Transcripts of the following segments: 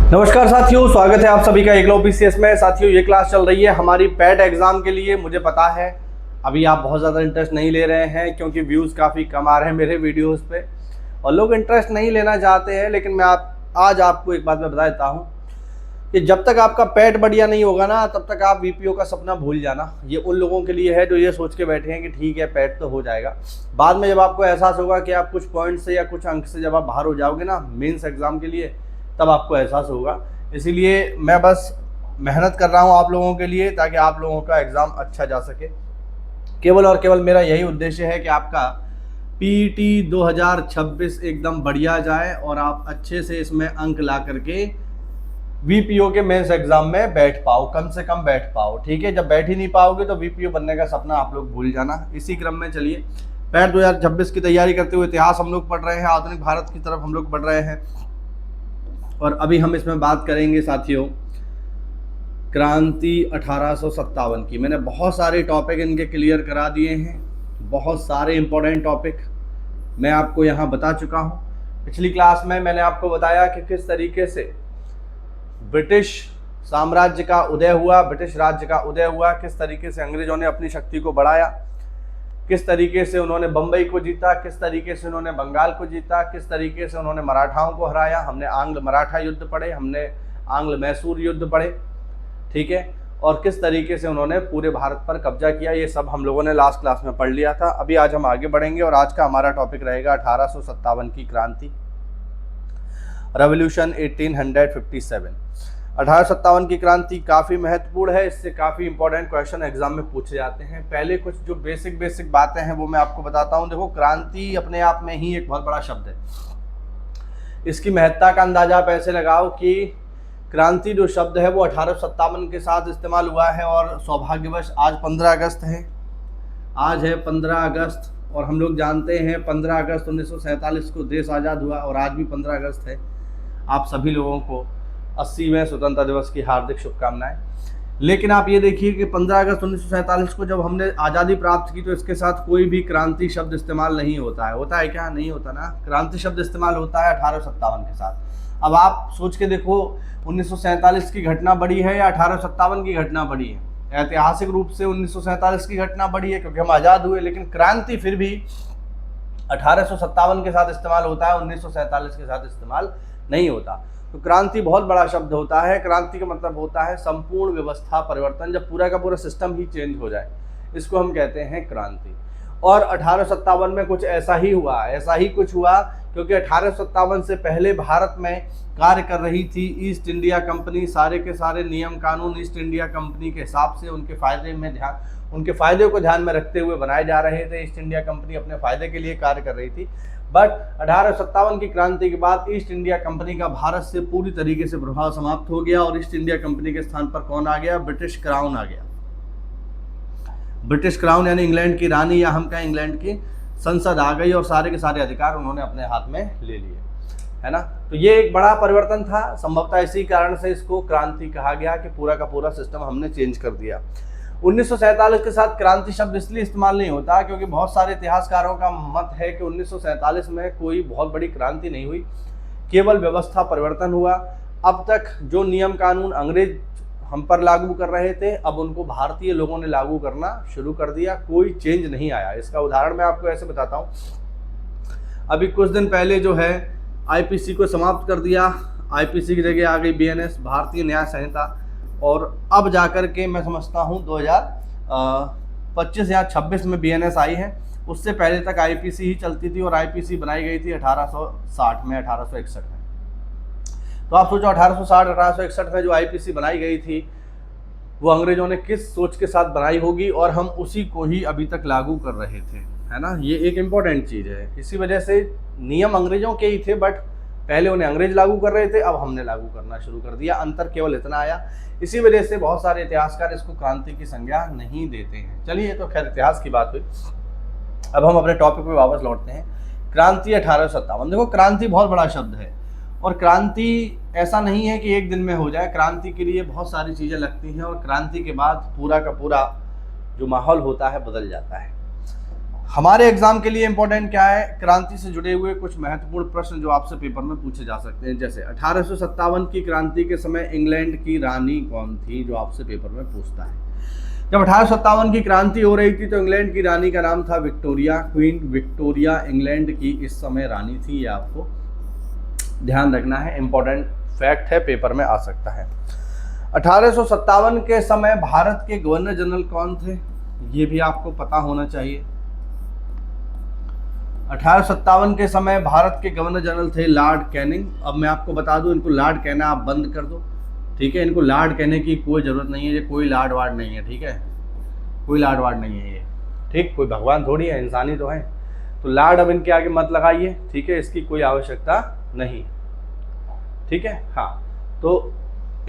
नमस्कार साथियों, स्वागत है आप सभी का एकलव्य पीसीएस में। साथियों, ये क्लास चल रही है हमारी पैट एग्जाम के लिए। मुझे पता है अभी आप बहुत ज़्यादा इंटरेस्ट नहीं ले रहे हैं क्योंकि व्यूज़ काफ़ी कम आ रहे हैं मेरे वीडियोस पे और लोग इंटरेस्ट नहीं लेना चाहते हैं। लेकिन मैं आज आपको एक बात मैं बता देता हूँ कि जब तक आपका पैट बढ़िया नहीं होगा ना, तब तक आप वीपीओ का सपना भूल जाना। ये उन लोगों के लिए है जो ये सोच के बैठे हैं कि ठीक है पैट तो हो जाएगा। बाद में जब आपको एहसास होगा कि आप कुछ पॉइंट से या कुछ अंक से जब आप बाहर हो जाओगे ना मेंस एग्ज़ाम के लिए, तब आपको एहसास होगा। इसीलिए मैं बस मेहनत कर रहा हूँ आप लोगों के लिए ताकि आप लोगों का एग्ज़ाम अच्छा जा सके। केवल और केवल मेरा यही उद्देश्य है कि आपका पीईटी 2026 एकदम बढ़िया जाए और आप अच्छे से इसमें अंक ला करके वीपीओ के मेंस एग्जाम में बैठ पाओ, कम से कम बैठ पाओ। ठीक है, जब बैठ ही नहीं पाओगे तो वीपीओ बनने का सपना आप लोग भूल जाना। इसी क्रम में चलिए पैट 2026 की तैयारी करते हुए इतिहास हम लोग पढ़ रहे हैं, आधुनिक भारत की तरफ हम लोग बढ़ रहे हैं। और अभी हम इसमें बात करेंगे साथियों क्रांति 1857 की। मैंने बहुत सारे टॉपिक इनके क्लियर करा दिए हैं, बहुत सारे इंपॉर्टेंट टॉपिक मैं आपको यहाँ बता चुका हूँ। पिछली क्लास में मैंने आपको बताया कि किस तरीके से ब्रिटिश साम्राज्य का उदय हुआ, ब्रिटिश राज्य का उदय हुआ, किस तरीके से अंग्रेजों ने अपनी शक्ति को बढ़ाया, किस तरीके से उन्होंने बम्बई को जीता, किस तरीके से उन्होंने बंगाल को जीता, किस तरीके से उन्होंने मराठाओं को हराया। हमने आंग्ल मराठा युद्ध पढ़े, हमने आंग्ल मैसूर युद्ध पढ़े, ठीक है, और किस तरीके से उन्होंने पूरे भारत पर कब्जा किया, ये सब हम लोगों ने लास्ट क्लास में पढ़ लिया था। अभी आज हम आगे बढ़ेंगे और आज का हमारा टॉपिक रहेगा 1857 की क्रांति, रेवोल्यूशन 1857। 1857 की क्रांति काफ़ी महत्वपूर्ण है, इससे काफ़ी इंपॉर्टेंट क्वेश्चन एग्जाम में पूछे जाते हैं। पहले कुछ जो बेसिक बातें हैं वो मैं आपको बताता हूँ। देखो, क्रांति अपने आप में ही एक बहुत बड़ा शब्द है। इसकी महत्ता का अंदाजा आप ऐसे लगाओ कि क्रांति जो शब्द है वो 1857 के साथ इस्तेमाल हुआ है और सौभाग्यवश आज 15 अगस्त है। आज है 15 अगस्त और हम लोग जानते हैं 15 अगस्त 1947 को देश आज़ाद हुआ और आज भी 15 अगस्त है। आप सभी लोगों को 80वें स्वतंत्रता दिवस की हार्दिक शुभकामनाएं। लेकिन आप ये देखिए कि 15 अगस्त 1947 को जब हमने आज़ादी प्राप्त की तो इसके साथ कोई भी क्रांति शब्द इस्तेमाल नहीं होता है। होता है क्या? नहीं होता ना। क्रांति शब्द इस्तेमाल होता है 1857 के साथ। अब आप सोच के देखो, 1947 की घटना बड़ी है या 1857 की घटना बड़ी है? ऐतिहासिक रूप से 1947 की घटना बड़ी है क्योंकि हम आज़ाद हुए, लेकिन क्रांति फिर भी 1857 के साथ इस्तेमाल होता है, 1947 के साथ इस्तेमाल नहीं होता। तो क्रांति बहुत बड़ा शब्द होता है। क्रांति का मतलब होता है संपूर्ण व्यवस्था परिवर्तन, जब पूरा का पूरा सिस्टम ही चेंज हो जाए, इसको हम कहते हैं क्रांति। और 1857 में कुछ ऐसा ही हुआ, ऐसा ही कुछ हुआ क्योंकि 1857 से पहले भारत में कार्य कर रही थी ईस्ट इंडिया कंपनी। सारे के सारे नियम कानून ईस्ट इंडिया कंपनी के हिसाब से उनके फ़ायदे को ध्यान में रखते हुए बनाए जा रहे थे। ईस्ट इंडिया कंपनी अपने फ़ायदे के लिए कार्य कर रही थी। बट 1857 की क्रांति के बाद ईस्ट इंडिया कंपनी का भारत से पूरी तरीके से प्रभाव समाप्त हो गया और ईस्ट इंडिया कंपनी के स्थान पर कौन आ गया? ब्रिटिश क्राउन आ गया। ब्रिटिश क्राउन यानी इंग्लैंड की रानी, या हम कहें इंग्लैंड की संसद आ गई और सारे के सारे अधिकार उन्होंने अपने हाथ में ले लिए, है ना। तो ये एक बड़ा परिवर्तन था। संभवतः इसी कारण से इसको क्रांति कहा गया कि पूरा का पूरा सिस्टम हमने चेंज कर दिया। 1947 के साथ क्रांति शब्द इसलिए इस्तेमाल नहीं होता क्योंकि बहुत सारे इतिहासकारों का मत है कि 1947 में कोई बहुत बड़ी क्रांति नहीं हुई, केवल व्यवस्था परिवर्तन हुआ। अब तक जो नियम कानून अंग्रेज हम पर लागू कर रहे थे, अब उनको भारतीय लोगों ने लागू करना शुरू कर दिया, कोई चेंज नहीं आया। इसका उदाहरण मैं आपको ऐसे बताता हूँ। अभी कुछ दिन पहले जो है आईपीसी को समाप्त कर दिया, आईपीसी की जगह आ गई बीएनएस, भारतीय न्याय संहिता। और अब जाकर के मैं समझता हूँ 2025 या 26 में बीएनएस आई है। उससे पहले तक आईपीसी ही चलती थी और आईपीसी बनाई गई थी 1860 में, 1861 में। तो आप सोचो 1860-1861 में जो आईपीसी बनाई गई थी वो अंग्रेजों ने किस सोच के साथ बनाई होगी, और हम उसी को ही अभी तक लागू कर रहे थे, है ना। ये एक इम्पॉर्टेंट चीज़ है। इसी वजह से नियम अंग्रेजों के ही थे, बट पहले उन्हें अंग्रेज लागू कर रहे थे, अब हमने लागू करना शुरू कर दिया। अंतर केवल इतना आया। इसी वजह से बहुत सारे इतिहासकार इसको क्रांति की संज्ञा नहीं देते हैं। चलिए, तो खैर इतिहास की बात हुई। अब हम अपने टॉपिक पे वापस लौटते हैं। क्रांति 1857। देखो, क्रांति बहुत बड़ा शब्द है और क्रांति ऐसा नहीं है कि एक दिन में हो जाए। क्रांति के लिए बहुत सारी चीज़ें लगती हैं और क्रांति के बाद पूरा का पूरा जो माहौल होता है बदल जाता है। हमारे एग्जाम के लिए इंपॉर्टेंट क्या है, क्रांति से जुड़े हुए कुछ महत्वपूर्ण प्रश्न जो आपसे पेपर में पूछे जा सकते हैं। जैसे 1857 की क्रांति के समय इंग्लैंड की रानी कौन थी, जो आपसे पेपर में पूछता है। जब 1857 की क्रांति हो रही थी तो इंग्लैंड की रानी का नाम था विक्टोरिया। क्वीन विक्टोरिया इंग्लैंड की इस समय रानी थी, ये आपको ध्यान रखना है, इंपॉर्टेंट फैक्ट है, पेपर में आ सकता है। 1857 के समय भारत के गवर्नर जनरल कौन थे, ये भी आपको पता होना चाहिए। 1857 के समय भारत के गवर्नर जनरल थे लॉर्ड कैनिंग। अब मैं आपको बता दूं, इनको लॉर्ड कहना आप बंद कर दो, ठीक है। इनको लॉर्ड कहने की कोई ज़रूरत नहीं है, ये कोई लॉर्ड वार्ड नहीं है, ठीक है, कोई लॉर्ड वार्ड नहीं है ये, ठीक, कोई भगवान थोड़ी है, इंसानी तो है। तो लॉर्ड अब इनके आगे मत लगाइए, ठीक है, इसकी कोई आवश्यकता नहीं, ठीक है। हाँ, तो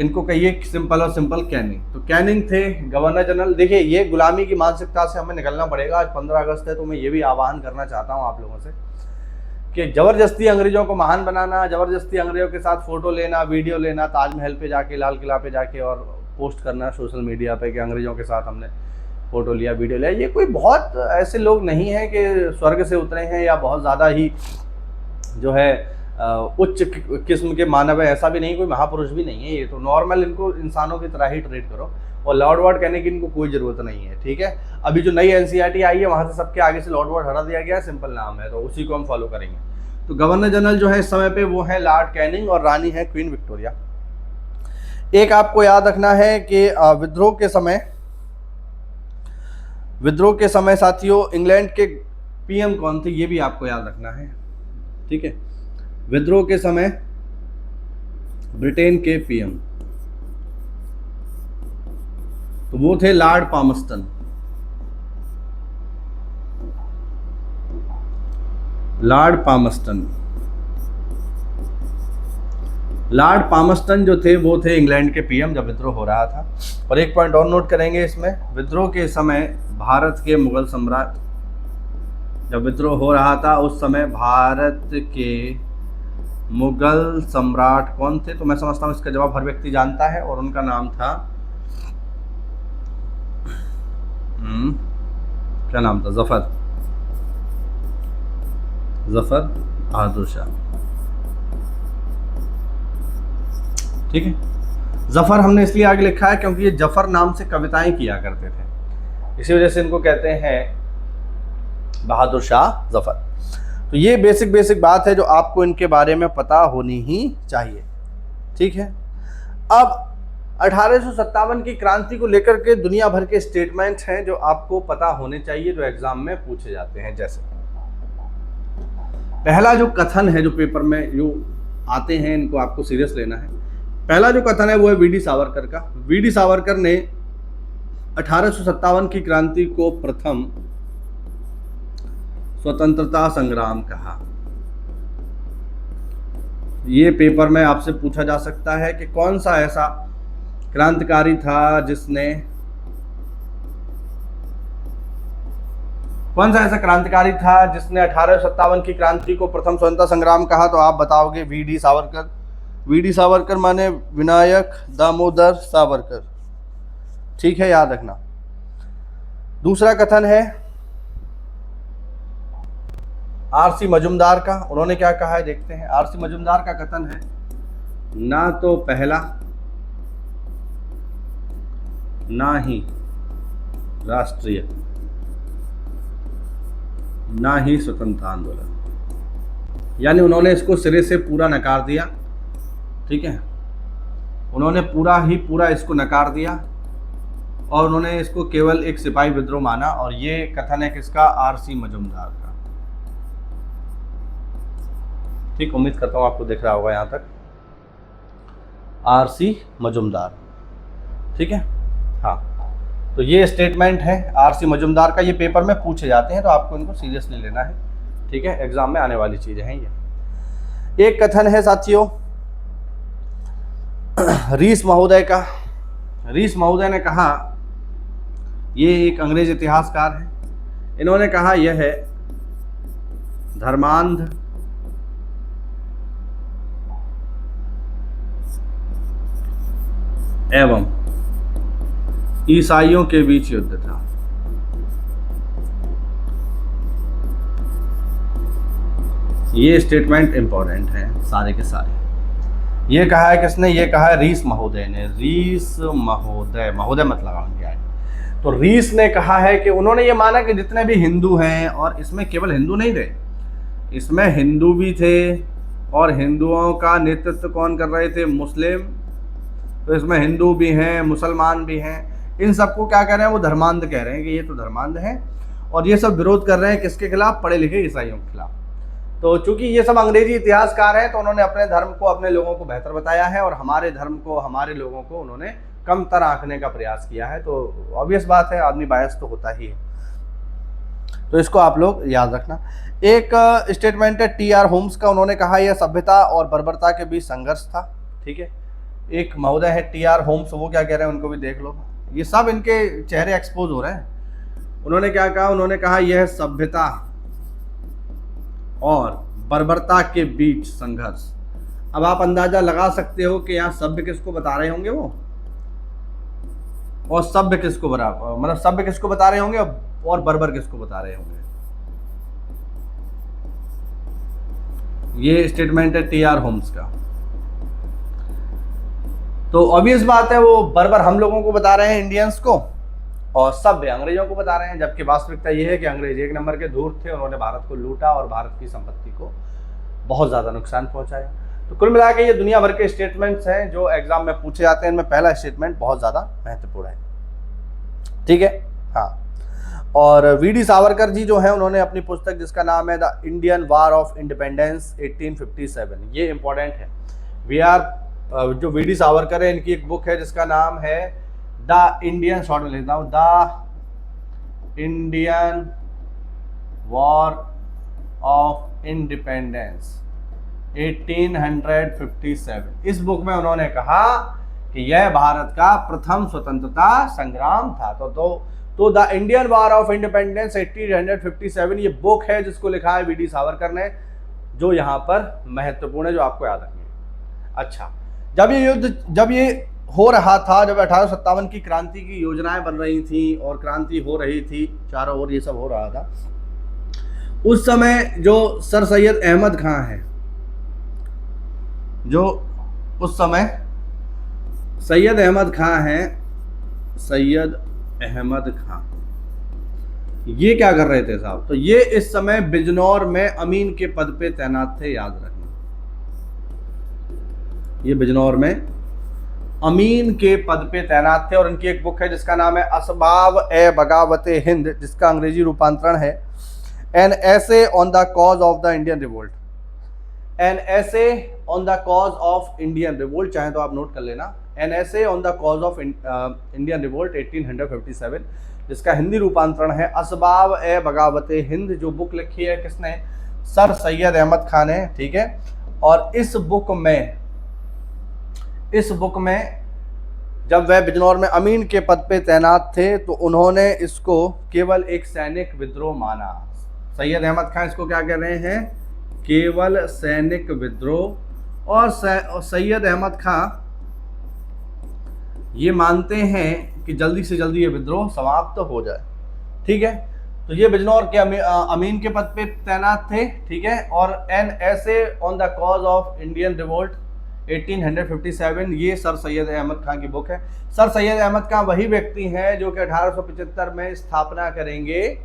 इनको कहिए सिंपल और सिंपल कैनिंग। तो कैनिंग थे गवर्नर जनरल। देखिए, ये गुलामी की मानसिकता से हमें निकलना पड़ेगा। आज 15 अगस्त है, तो मैं ये भी आह्वान करना चाहता हूँ आप लोगों से कि ज़बरदस्ती अंग्रेज़ों को महान बनाना, ज़बरदस्ती अंग्रेज़ों के साथ फ़ोटो लेना, वीडियो लेना, ताजमहल पे जाके, लाल किला पे जाके और पोस्ट करना सोशल मीडिया पे कि अंग्रेज़ों के साथ हमने फ़ोटो लिया, वीडियो लिया, ये कोई बहुत ऐसे लोग नहीं हैं कि स्वर्ग से उतरे हैं या बहुत ज़्यादा ही जो है उच्च किस्म के मानव है, ऐसा भी नहीं, कोई महापुरुष भी नहीं है। ये तो नॉर्मल, इनको इंसानों की तरह ही ट्रीट करो, और लॉर्ड वार्ड कहने की इनको कोई ज़रूरत नहीं है, ठीक है। अभी जो नई NCERT आई है वहाँ से सबके आगे से लॉर्ड वार्ड हटा दिया गया है, सिंपल नाम है, तो उसी को हम फॉलो करेंगे। तो गवर्नर जनरल जो है इस समय पे वो है लॉर्ड कैनिंग और रानी है क्वीन विक्टोरिया। एक आपको याद रखना है कि विद्रोह के समय साथियों इंग्लैंड के PM कौन थे, ये भी आपको याद रखना है, ठीक है। विद्रोह के समय ब्रिटेन के PM तो वो थे लॉर्ड पामस्टन। लॉर्ड पामस्टन जो थे वो थे इंग्लैंड के PM जब विद्रोह हो रहा था। और एक पॉइंट और नोट करेंगे इसमें, विद्रोह के समय भारत के मुगल सम्राट, जब विद्रोह हो रहा था उस समय भारत के मुगल सम्राट कौन थे, तो मैं समझता हूँ इसका जवाब हर व्यक्ति जानता है, और उनका नाम था क्या नाम था, जफर बहादुर शाह, ठीक है। जफर हमने इसलिए आगे लिखा है क्योंकि ये जफर नाम से कविताएं किया करते थे, इसी वजह से इनको कहते हैं बहादुर शाह जफर। तो ये बेसिक बात है जो आपको इनके बारे में पता होनी ही चाहिए, ठीक है। अब 1857 की क्रांति को लेकर के दुनिया भर के स्टेटमेंट हैं जो आपको पता होने चाहिए, जो एग्जाम में पूछे जाते हैं। जैसे पहला जो कथन है जो पेपर में जो आते हैं, इनको आपको सीरियस लेना है। पहला जो कथन है वो है वीडी सावरकर का। वीडी सावरकर ने 1857 की क्रांति को प्रथम स्वतंत्रता संग्राम कहा। ये पेपर में आपसे पूछा जा सकता है कि कौन सा ऐसा क्रांतिकारी था जिसने 1857 की क्रांति को प्रथम स्वतंत्रता संग्राम कहा, तो आप बताओगे वीडी सावरकर। वीडी सावरकर माने विनायक दामोदर सावरकर, ठीक है, याद रखना। दूसरा कथन है RC मजुमदार का। उन्होंने क्या कहा है देखते हैं। RC मजुमदार का कथन है, ना तो पहला ना ही राष्ट्रीय ना ही स्वतंत्रता आंदोलन, यानी उन्होंने इसको सिरे से पूरा नकार दिया, ठीक है। उन्होंने पूरा इसको नकार दिया और उन्होंने इसको केवल एक सिपाही विद्रोह माना। और ये कथन है किसका, RC मजुमदार का, ठीक। उम्मीद करता हूँ आपको दिख रहा होगा यहाँ तक, RC मजुमदार, ठीक है। हाँ, तो ये स्टेटमेंट है RC मजुमदार का। ये पेपर में पूछे जाते हैं तो आपको इनको सीरियसली लेना है, ठीक है, एग्जाम में आने वाली चीजें हैं ये। एक कथन है साथियों रीस महोदय का। रीस महोदय ने कहा, ये एक अंग्रेज इतिहासकार है, इन्होंने कहा यह है धर्मांध एवं ईसाइयों के बीच युद्ध था। ये स्टेटमेंट इंपॉर्टेंट है सारे के सारे। ये कहा है किसने? ये कहा है रीस महोदय ने। रीस महोदय, महोदय मत लगाओ क्या है। तो रीस ने कहा है कि उन्होंने ये माना कि जितने भी हिंदू हैं, और इसमें केवल हिंदू नहीं थे, इसमें हिंदू भी थे, और हिंदुओं का नेतृत्व कौन कर रहे थे? मुस्लिम। तो इसमें हिंदू भी हैं, मुसलमान भी हैं, इन सबको क्या कह रहे हैं? वो धर्मांध कह रहे हैं कि ये तो धर्मांध हैं, और ये सब विरोध कर रहे हैं किसके खिलाफ? पढ़े लिखे ईसाइयों के खिलाफ। तो चूंकि ये सब अंग्रेजी इतिहासकार हैं, तो उन्होंने अपने धर्म को, अपने लोगों को बेहतर बताया है, और हमारे धर्म को, हमारे लोगों को उन्होंने कमतर आंकने का प्रयास किया है। तो ऑब्वियस बात है, आदमी बायस तो होता ही है। तो इसको आप लोग याद रखना। एक स्टेटमेंट है टी.आर. होम्स का। उन्होंने कहा यह सभ्यता और बर्बरता के बीच संघर्ष था। ठीक है, एक महोदय है टी.आर. होम्स, वो क्या कह रहे हैं उनको भी देख लो। ये सब इनके चेहरे एक्सपोज हो रहे हैं। उन्होंने क्या कहा? उन्होंने कहा यह सभ्यता और बर्बरता के बीच संघर्ष। अब आप अंदाजा लगा सकते हो कि यहाँ सभ्य किसको बता रहे होंगे वो, और सभ्य किसको मतलब सभ्य किसको बता रहे होंगे और बर्बर किसको बता रहे होंगे। ये स्टेटमेंट है टी.आर. होम्स का। तो ऑब्वियस बात है, वो बर्बर हम लोगों को बता रहे हैं, इंडियंस को, और सभ्य अंग्रेजों को बता रहे हैं। जबकि वास्तविकता ये है कि अंग्रेज एक नंबर के धूर्त थे, उन्होंने भारत को लूटा और भारत की संपत्ति को बहुत ज़्यादा नुकसान पहुंचाया। तो कुल मिला के ये दुनिया भर के स्टेटमेंट्स हैं जो एग्जाम में पूछे जाते हैं। इनमें पहला स्टेटमेंट बहुत ज़्यादा महत्वपूर्ण है। ठीक है, हाँ। और वी.डी. सावरकर जी जो है, उन्होंने अपनी पुस्तक जिसका नाम है the Indian war of independence 1857, ये इंपॉर्टेंट है। जो वी.डी. सावरकर है, इनकी एक बुक है जिसका नाम है द इंडियन, शॉर्ट में लिखता हूँ, the Indian war of independence 1857। इस बुक में उन्होंने कहा कि यह भारत का प्रथम स्वतंत्रता संग्राम था। तो the Indian war of independence 1857 ये बुक है जिसको लिखा है वी.डी. सावरकर ने, जो यहाँ पर महत्वपूर्ण है, जो आपको याद रखनी है। अच्छा, जब ये हो रहा था, जब 1857 की क्रांति की योजनाएं बन रही थी और क्रांति हो रही थी, चारों ओर ये सब हो रहा था, उस समय जो सर सैयद अहमद खां है, जो उस समय सैयद अहमद खां हैं, सैयद अहमद खां, ये क्या कर रहे थे साहब? तो ये इस समय बिजनौर में अमीन के पद पे तैनात थे, याद रखना। ये बिजनौर में अमीन के पद पे तैनात थे, और इनकी एक बुक है जिसका नाम है असबाब ए बगावते हिंद, जिसका अंग्रेजी रूपांतरण है an essay on the cause of the Indian revolt. An essay on the cause of Indian revolt, चाहे तो आप नोट कर लेना, an essay on the cause of Indian revolt 1857, जिसका हिंदी रूपांतरण है असबाब ए बगावते हिंद। जो बुक लिखी है किसने? सर सैयद अहमद खान ने। ठीक है, और इस बुक में जब वह बिजनौर में अमीन के पद पे तैनात थे, तो उन्होंने इसको केवल एक सैनिक विद्रोह माना। सैयद अहमद खान इसको क्या कह रहे हैं? केवल सैनिक विद्रोह। और सैयद अहमद खां ये मानते हैं कि जल्दी से जल्दी ये विद्रोह समाप्त हो जाए। ठीक है, तो ये बिजनौर के अमीन के पद पे तैनात थे। ठीक है, और an essay on the cause of Indian revolt 1857, ये सर सैयद अहमद खां की बुक है। सर सैयद अहमद खां वही व्यक्ति हैं जो कि 1875 में स्थापना करेंगे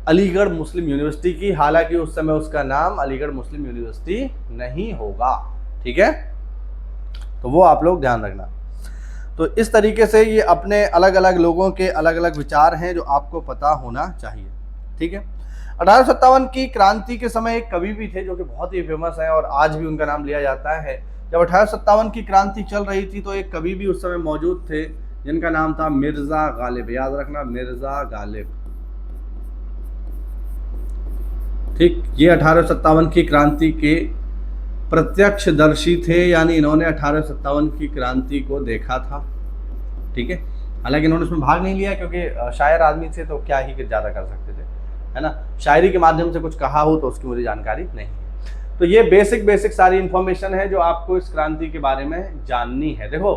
अलीगढ़ मुस्लिम यूनिवर्सिटी की। हालांकि उस समय उसका नाम अलीगढ़ मुस्लिम यूनिवर्सिटी नहीं होगा। ठीक है, तो वो आप लोग ध्यान रखना। तो इस तरीके से ये अपने अलग अलग लोगों के अलग अलग विचार हैं जो आपको पता होना चाहिए। ठीक है, 1857 की क्रांति के समय एक कवि भी थे जो कि बहुत ही फेमस है और आज भी उनका नाम लिया जाता है। जब 1857 की क्रांति चल रही थी तो एक कवि भी उस समय मौजूद थे जिनका नाम था मिर्जा गालिब। याद रखना, मिर्जा गालिब। ठीक, ये 1857 की क्रांति के प्रत्यक्षदर्शी थे, यानी इन्होंने 1857 की क्रांति को देखा था। ठीक है, हालांकि इन्होंने उसमें भाग नहीं लिया क्योंकि शायर आदमी थे तो क्या ही ज़्यादा कर सकते थे, है ना। शायरी के माध्यम से कुछ कहा हो तो उसकी मुझे जानकारी नहीं है। तो ये बेसिक सारी इन्फॉर्मेशन है जो आपको इस क्रांति के बारे में जाननी है। देखो,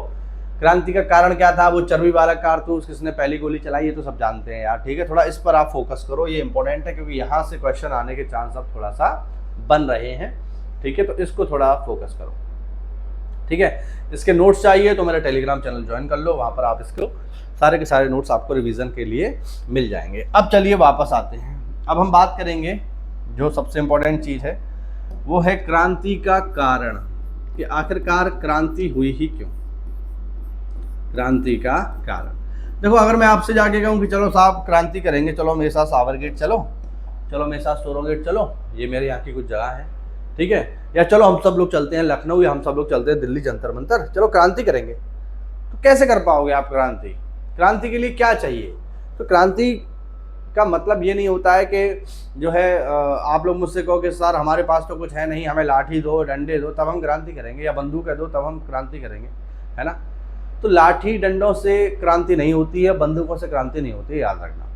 क्रांति का कारण क्या था, वो चर्बी वाला कारतूस, किसने पहली गोली चलाई, ये तो सब जानते हैं यार, ठीक है। थोड़ा इस पर आप फोकस करो, ये इंपॉर्टेंट है, क्योंकि यहाँ से क्वेश्चन आने के चांस अब थोड़ा सा बन रहे हैं, ठीक है। तो इसको थोड़ा फोकस करो, ठीक है। इसके नोट्स चाहिए तो मेरा टेलीग्राम चैनल ज्वाइन कर लो, वहाँ पर आप इसको सारे के सारे नोट्स आपको रिवीजन के लिए मिल जाएंगे। अब चलिए वापस आते हैं, अब हम बात करेंगे जो सबसे इम्पोर्टेंट चीज़ है, वो है क्रांति का कारण, कि आखिरकार क्रांति हुई ही क्यों। क्रांति का कारण देखो, अगर मैं आपसे जाके कहूँ कि चलो साहब क्रांति करेंगे, चलो मेरे साथ सावर गेट चलो, चलो मेरे साथ सोरो गेट चलो, ये मेरे यहाँ की कुछ जगह है, ठीक है, या चलो हम सब लोग चलते हैं लखनऊ, या हम सब लोग चलते हैं दिल्ली जंतर मंतर, चलो क्रांति करेंगे, तो कैसे कर पाओगे आप क्रांति? क्रांति के लिए क्या चाहिए? तो क्रांति का मतलब ये नहीं होता है कि जो है आप लोग मुझसे कहो कि सर हमारे पास तो कुछ है नहीं, हमें लाठी दो, डंडे दो, तब हम क्रांति करेंगे, या बंदूक दो तब हम क्रांति करेंगे, है ना। तो लाठी डंडों से क्रांति नहीं होती है, बंदूकों से क्रांति नहीं होती है, याद रखना,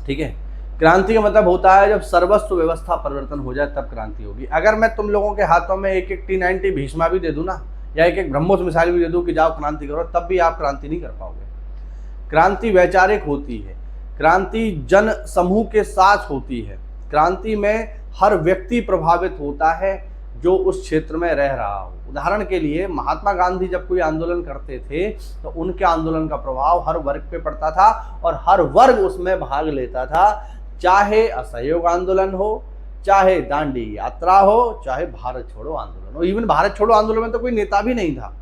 ठीक है। क्रांति का मतलब होता है जब सर्वस्व व्यवस्था परिवर्तन हो जाए, तब क्रांति होगी। अगर मैं तुम लोगों के हाथों में एक एक T90 भीष्मा भी दे दूँ ना, या एक एक ब्रह्मोस मिसाइल भी दे दूँ कि जाओ क्रांति करो, तब भी आप क्रांति नहीं कर पाओगे। क्रांति वैचारिक होती है, क्रांति जन समूह के साथ होती है, क्रांति में हर व्यक्ति प्रभावित होता है जो उस क्षेत्र में रह रहा हो। उदाहरण के लिए महात्मा गांधी जब कोई आंदोलन करते थे तो उनके आंदोलन का प्रभाव हर वर्ग पे पड़ता था और हर वर्ग उसमें भाग लेता था, चाहे असहयोग आंदोलन हो, चाहे दांडी यात्रा हो, चाहे भारत छोड़ो आंदोलन हो। इवन भारत छोड़ो आंदोलन में तो कोई नेता भी नहीं था,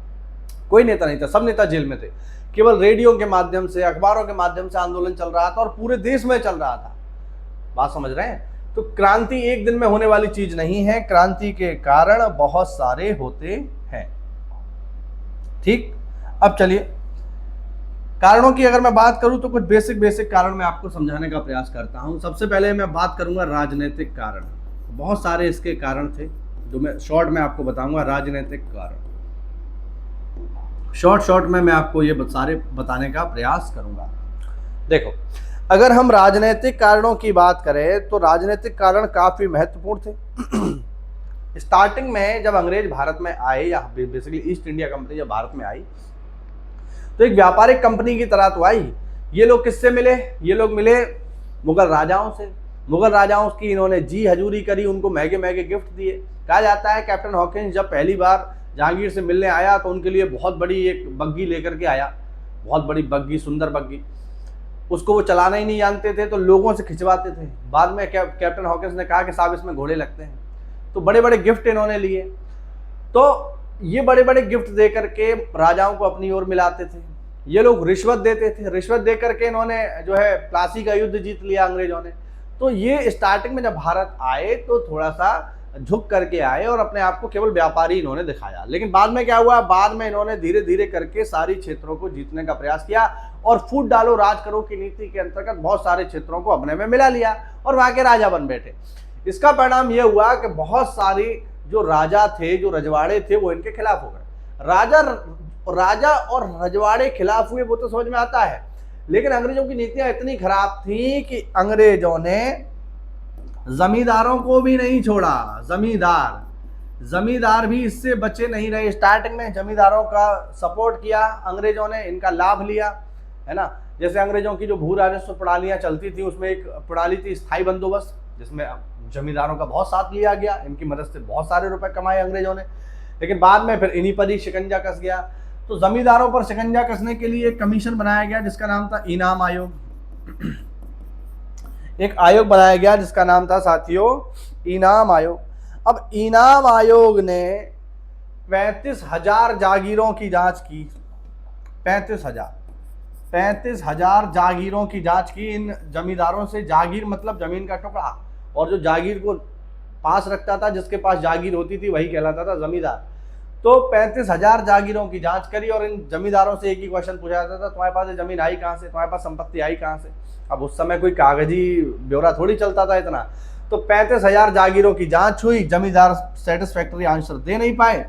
कोई नेता नहीं था, सब नेता जेल में थे। केवल रेडियो के माध्यम से, अखबारों के माध्यम से आंदोलन चल रहा था और पूरे देश में चल रहा था। बात समझ रहे हैं? तो क्रांति एक दिन में होने वाली चीज नहीं है, क्रांति के कारण बहुत सारे होते हैं, ठीक। अब चलिए कारणों की अगर मैं बात करूं तो कुछ बेसिक कारण मैं आपको समझाने का प्रयास करता हूं। सबसे पहले मैं बात करूंगा राजनीतिक कारण। बहुत सारे इसके कारण थे जो मैं शॉर्ट में आपको बताऊंगा। राजनीतिक कारण शॉर्ट में मैं आपको ये सारे बताने का प्रयास करूंगा। देखो, अगर हम राजनीतिक कारणों की बात करें तो राजनीतिक कारण काफी महत्वपूर्ण थे। स्टार्टिंग में जब अंग्रेज भारत में आए, या बेसिकली ईस्ट इंडिया कंपनी जब भारत में आई, तो एक व्यापारिक कंपनी की तरह तो आई। ये लोग किससे मिले? ये लोग मिले मुगल राजाओं से। मुगल राजाओं की इन्होंने जी हजूरी करी, उनको महंगे महंगे गिफ्ट दिए। कहा जाता है कैप्टन हॉकिंस जब पहली बार जहांगीर से मिलने आया तो उनके लिए बहुत बड़ी एक बग्गी लेकर के आया, बहुत बड़ी बग्गी, सुंदर बग्गी। उसको वो चलाना ही नहीं जानते थे तो लोगों से खिंचवाते थे। बाद में कैप्टन हॉकिंस ने कहा कि साहब इसमें घोड़े लगते हैं, तो बड़े बड़े गिफ्ट इन्होंने लिए। तो ये बड़े बड़े गिफ्ट दे करके राजाओं को अपनी ओर मिलाते थे। ये लोग रिश्वत देते थे, रिश्वत दे करके इन्होंने जो है प्लासी का युद्ध जीत लिया अंग्रेजों ने। तो ये स्टार्टिंग में जब भारत आए तो थोड़ा सा झुक करके आए और अपने आप को केवल व्यापारी इन्होंने दिखाया। लेकिन बाद में क्या हुआ? बाद में इन्होंने धीरे धीरे करके सारी क्षेत्रों को जीतने का प्रयास किया और फूट डालो राज करो की नीति के अंतर्गत बहुत सारे क्षेत्रों को अपने में मिला लिया और वहां के राजा बन बैठे। इसका परिणाम यह हुआ कि बहुत सारी जो राजा थे, जो रजवाड़े थे, वो इनके खिलाफ हो गए। राजा और रजवाड़े खिलाफ हुए वो तो समझ में आता है, लेकिन अंग्रेजों की नीतियां इतनी खराब थी कि अंग्रेजों ने जमींदारों को भी नहीं छोड़ा। जमींदार भी इससे बचे नहीं रहे। स्टार्टिंग में जमींदारों का सपोर्ट किया अंग्रेजों ने, इनका लाभ लिया, है ना। जैसे अंग्रेजों की जो भू राजस्व प्रणालियां चलती थी, उसमें एक प्रणाली थी स्थायी बंदोबस्त, जिसमें जमींदारों का बहुत साथ लिया गया। इनकी मदद से बहुत सारे रुपए कमाए अंग्रेजों ने। लेकिन बाद में फिर इन्हीं पर ही शिकंजा कस गया। तो जमींदारों पर शिकंजा कसने के लिए एक कमीशन बनाया गया जिसका नाम था इनाम आयोग। एक आयोग बनाया गया जिसका नाम था साथियों इनाम आयोग। अब इनाम आयोग ने 35,000 जागीरों की जांच की। 35,000 जागीरों की जांच की इन जमींदारों से। जागीर मतलब जमीन का टुकड़ा, और जो जागीर को पास रखता था, जिसके पास जागीर होती थी, वही कहलाता था जमींदार। तो 35,000 जागीरों की जांच करी और इन जमींदारों से एक ही क्वेश्चन पूछा जाता था, तुम्हारे पास ये जमीन आई कहाँ से, तुम्हारे पास संपत्ति आई कहाँ से। अब उस समय कोई कागजी ब्यौरा थोड़ी चलता था इतना। तो 35,000 जागीरों की जांच हुई, जमींदार सेटिस्फैक्टरी आंसर दे नहीं पाए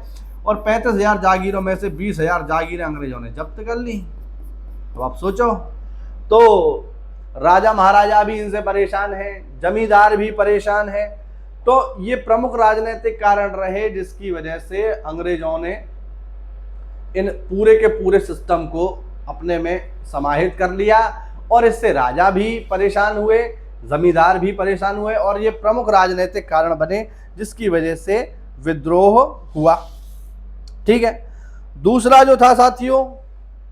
और 35,000 जागीरों में से 20,000 जागीरें अंग्रेजों ने जब्त कर ली। अब आप सोचो, तो राजा महाराजा भी इनसे परेशान है, जमींदार भी परेशान है। तो ये प्रमुख राजनीतिक कारण रहे जिसकी वजह से अंग्रेजों ने इन पूरे के पूरे सिस्टम को अपने में समाहित कर लिया और इससे राजा भी परेशान हुए, जमींदार भी परेशान हुए और ये प्रमुख राजनीतिक कारण बने जिसकी वजह से विद्रोह हुआ। ठीक है, दूसरा जो था साथियों,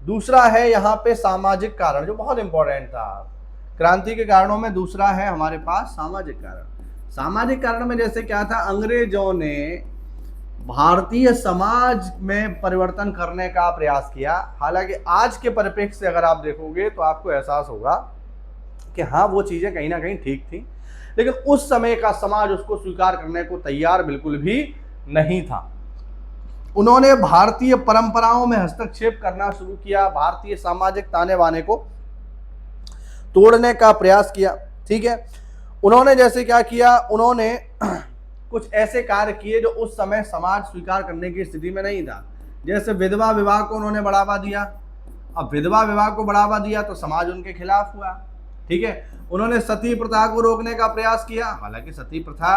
दूसरा है यहाँ पे सामाजिक कारण, जो बहुत इंपॉर्टेंट था। क्रांति के कारणों में दूसरा है हमारे पास सामाजिक कारण। सामाजिक कारण में जैसे क्या था, अंग्रेजों ने भारतीय समाज में परिवर्तन करने का प्रयास किया। हालांकि आज के परिप्रेक्ष्य से अगर आप देखोगे तो आपको एहसास होगा कि हाँ, वो चीजें कहीं ना कहीं ठीक थी, लेकिन उस समय का समाज उसको स्वीकार करने को तैयार बिल्कुल भी नहीं था। उन्होंने भारतीय परंपराओं में हस्तक्षेप करना शुरू किया, भारतीय सामाजिक ताने बाने को तोड़ने का प्रयास किया। ठीक है, उन्होंने जैसे क्या किया, उन्होंने कुछ ऐसे कार्य किए जो उस समय समाज स्वीकार करने की स्थिति में नहीं था। जैसे विधवा विवाह को उन्होंने बढ़ावा दिया। अब विधवा विवाह को बढ़ावा दिया तो समाज उनके खिलाफ हुआ। ठीक है, उन्होंने सती प्रथा को रोकने का प्रयास किया। हालांकि सती प्रथा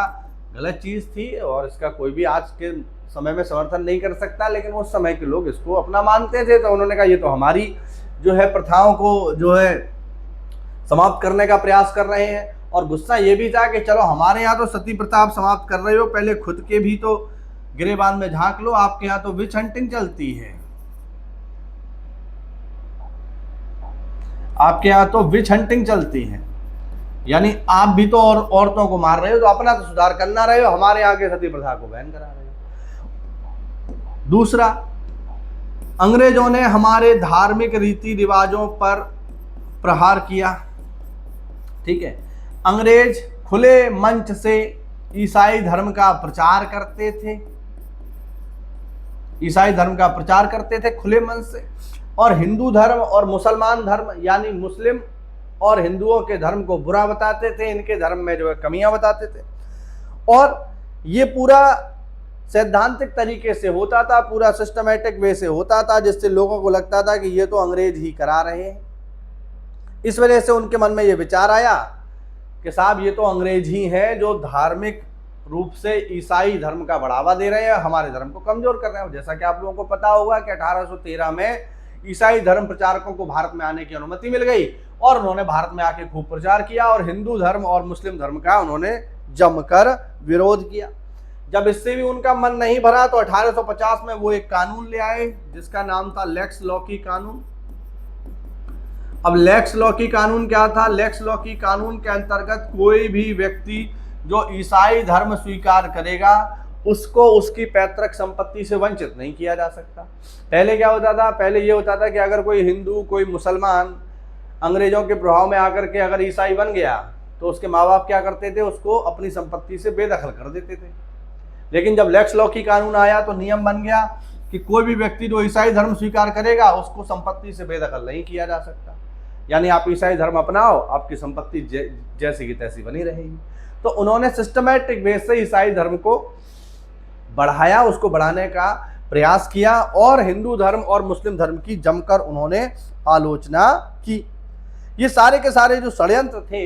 गलत चीज थी और इसका कोई भी आज के समय में समर्थन नहीं कर सकता, लेकिन उस समय के लोग इसको अपना मानते थे। तो उन्होंने कहा ये तो हमारी जो है प्रथाओं को जो है समाप्त करने का प्रयास कर रहे हैं। और गुस्सा ये भी था कि चलो हमारे यहाँ तो सती प्रथा आप समाप्त कर रहे हो, पहले खुद के भी तो गिरेबान में झांक लो, आपके यहाँ तो विच हंटिंग चलती है, आपके यहाँ तो विच हंटिंग चलती है, यानी आप भी तो और औरतों को मार रहे हो, तो अपना तो सुधार करना रहे हो, हमारे यहाँ के सती प्रथा को बैन करा रहे हो। दूसरा, अंग्रेजों ने हमारे धार्मिक रीति रिवाजों पर प्रहार किया। ठीक है, अंग्रेज खुले मंच से ईसाई धर्म का प्रचार करते थे, ईसाई धर्म का प्रचार करते थे खुले मंच से, और हिंदू धर्म और मुसलमान धर्म यानी मुस्लिम और हिंदुओं के धर्म को बुरा बताते थे, इनके धर्म में जो है कमियां बताते थे। और ये पूरा सैद्धांतिक तरीके से होता था, पूरा सिस्टमैटिक वे से होता था, जिससे लोगों को लगता था कि ये तो अंग्रेज ही करा रहे हैं। इस वजह से उनके मन में ये विचार आया कि साहब ये तो अंग्रेज ही हैं जो धार्मिक रूप से ईसाई धर्म का बढ़ावा दे रहे हैं, हमारे धर्म को कमजोर कर रहे हैं। जैसा कि आप लोगों को पता होगा कि 1813 में ईसाई धर्म प्रचारकों को भारत में आने की अनुमति मिल गई और उन्होंने भारत में आके खूब प्रचार किया और हिंदू धर्म और मुस्लिम धर्म का उन्होंने जमकर विरोध किया। जब इससे भी उनका मन नहीं भरा तो 1850 में वो एक कानून ले आए जिसका नाम था लेक्स लॉकी कानून। अब लेक्स लॉकी कानून क्या था? लेक्स लॉकी कानून के अंतर्गत कोई भी व्यक्ति जो ईसाई धर्म स्वीकार करेगा उसको उसकी पैतृक संपत्ति से वंचित नहीं किया जा सकता। पहले क्या होता था? पहले ये होता था कि अगर कोई हिंदू, कोई मुसलमान अंग्रेजों के प्रभाव में आकर के अगर ईसाई बन गया तो उसके माँ बाप क्या करते थे? उसको अपनी संपत्ति से बेदखल कर देते थे। लेकिन जब लेक्स लॉकी कानून आया तो नियम बन गया कि कोई भी व्यक्ति जो ईसाई धर्म स्वीकार करेगा उसको संपत्ति से बेदखल नहीं किया जा सकता। यानी आप ईसाई धर्म अपनाओ, आपकी संपत्ति जैसी की तैसी बनी रहेगी। तो उन्होंने सिस्टमैटिक वे से ईसाई धर्म को बढ़ाया, उसको बढ़ाने का प्रयास किया और हिंदू धर्म और मुस्लिम धर्म की जमकर उन्होंने आलोचना की। ये सारे के सारे जो षड्यंत्र थे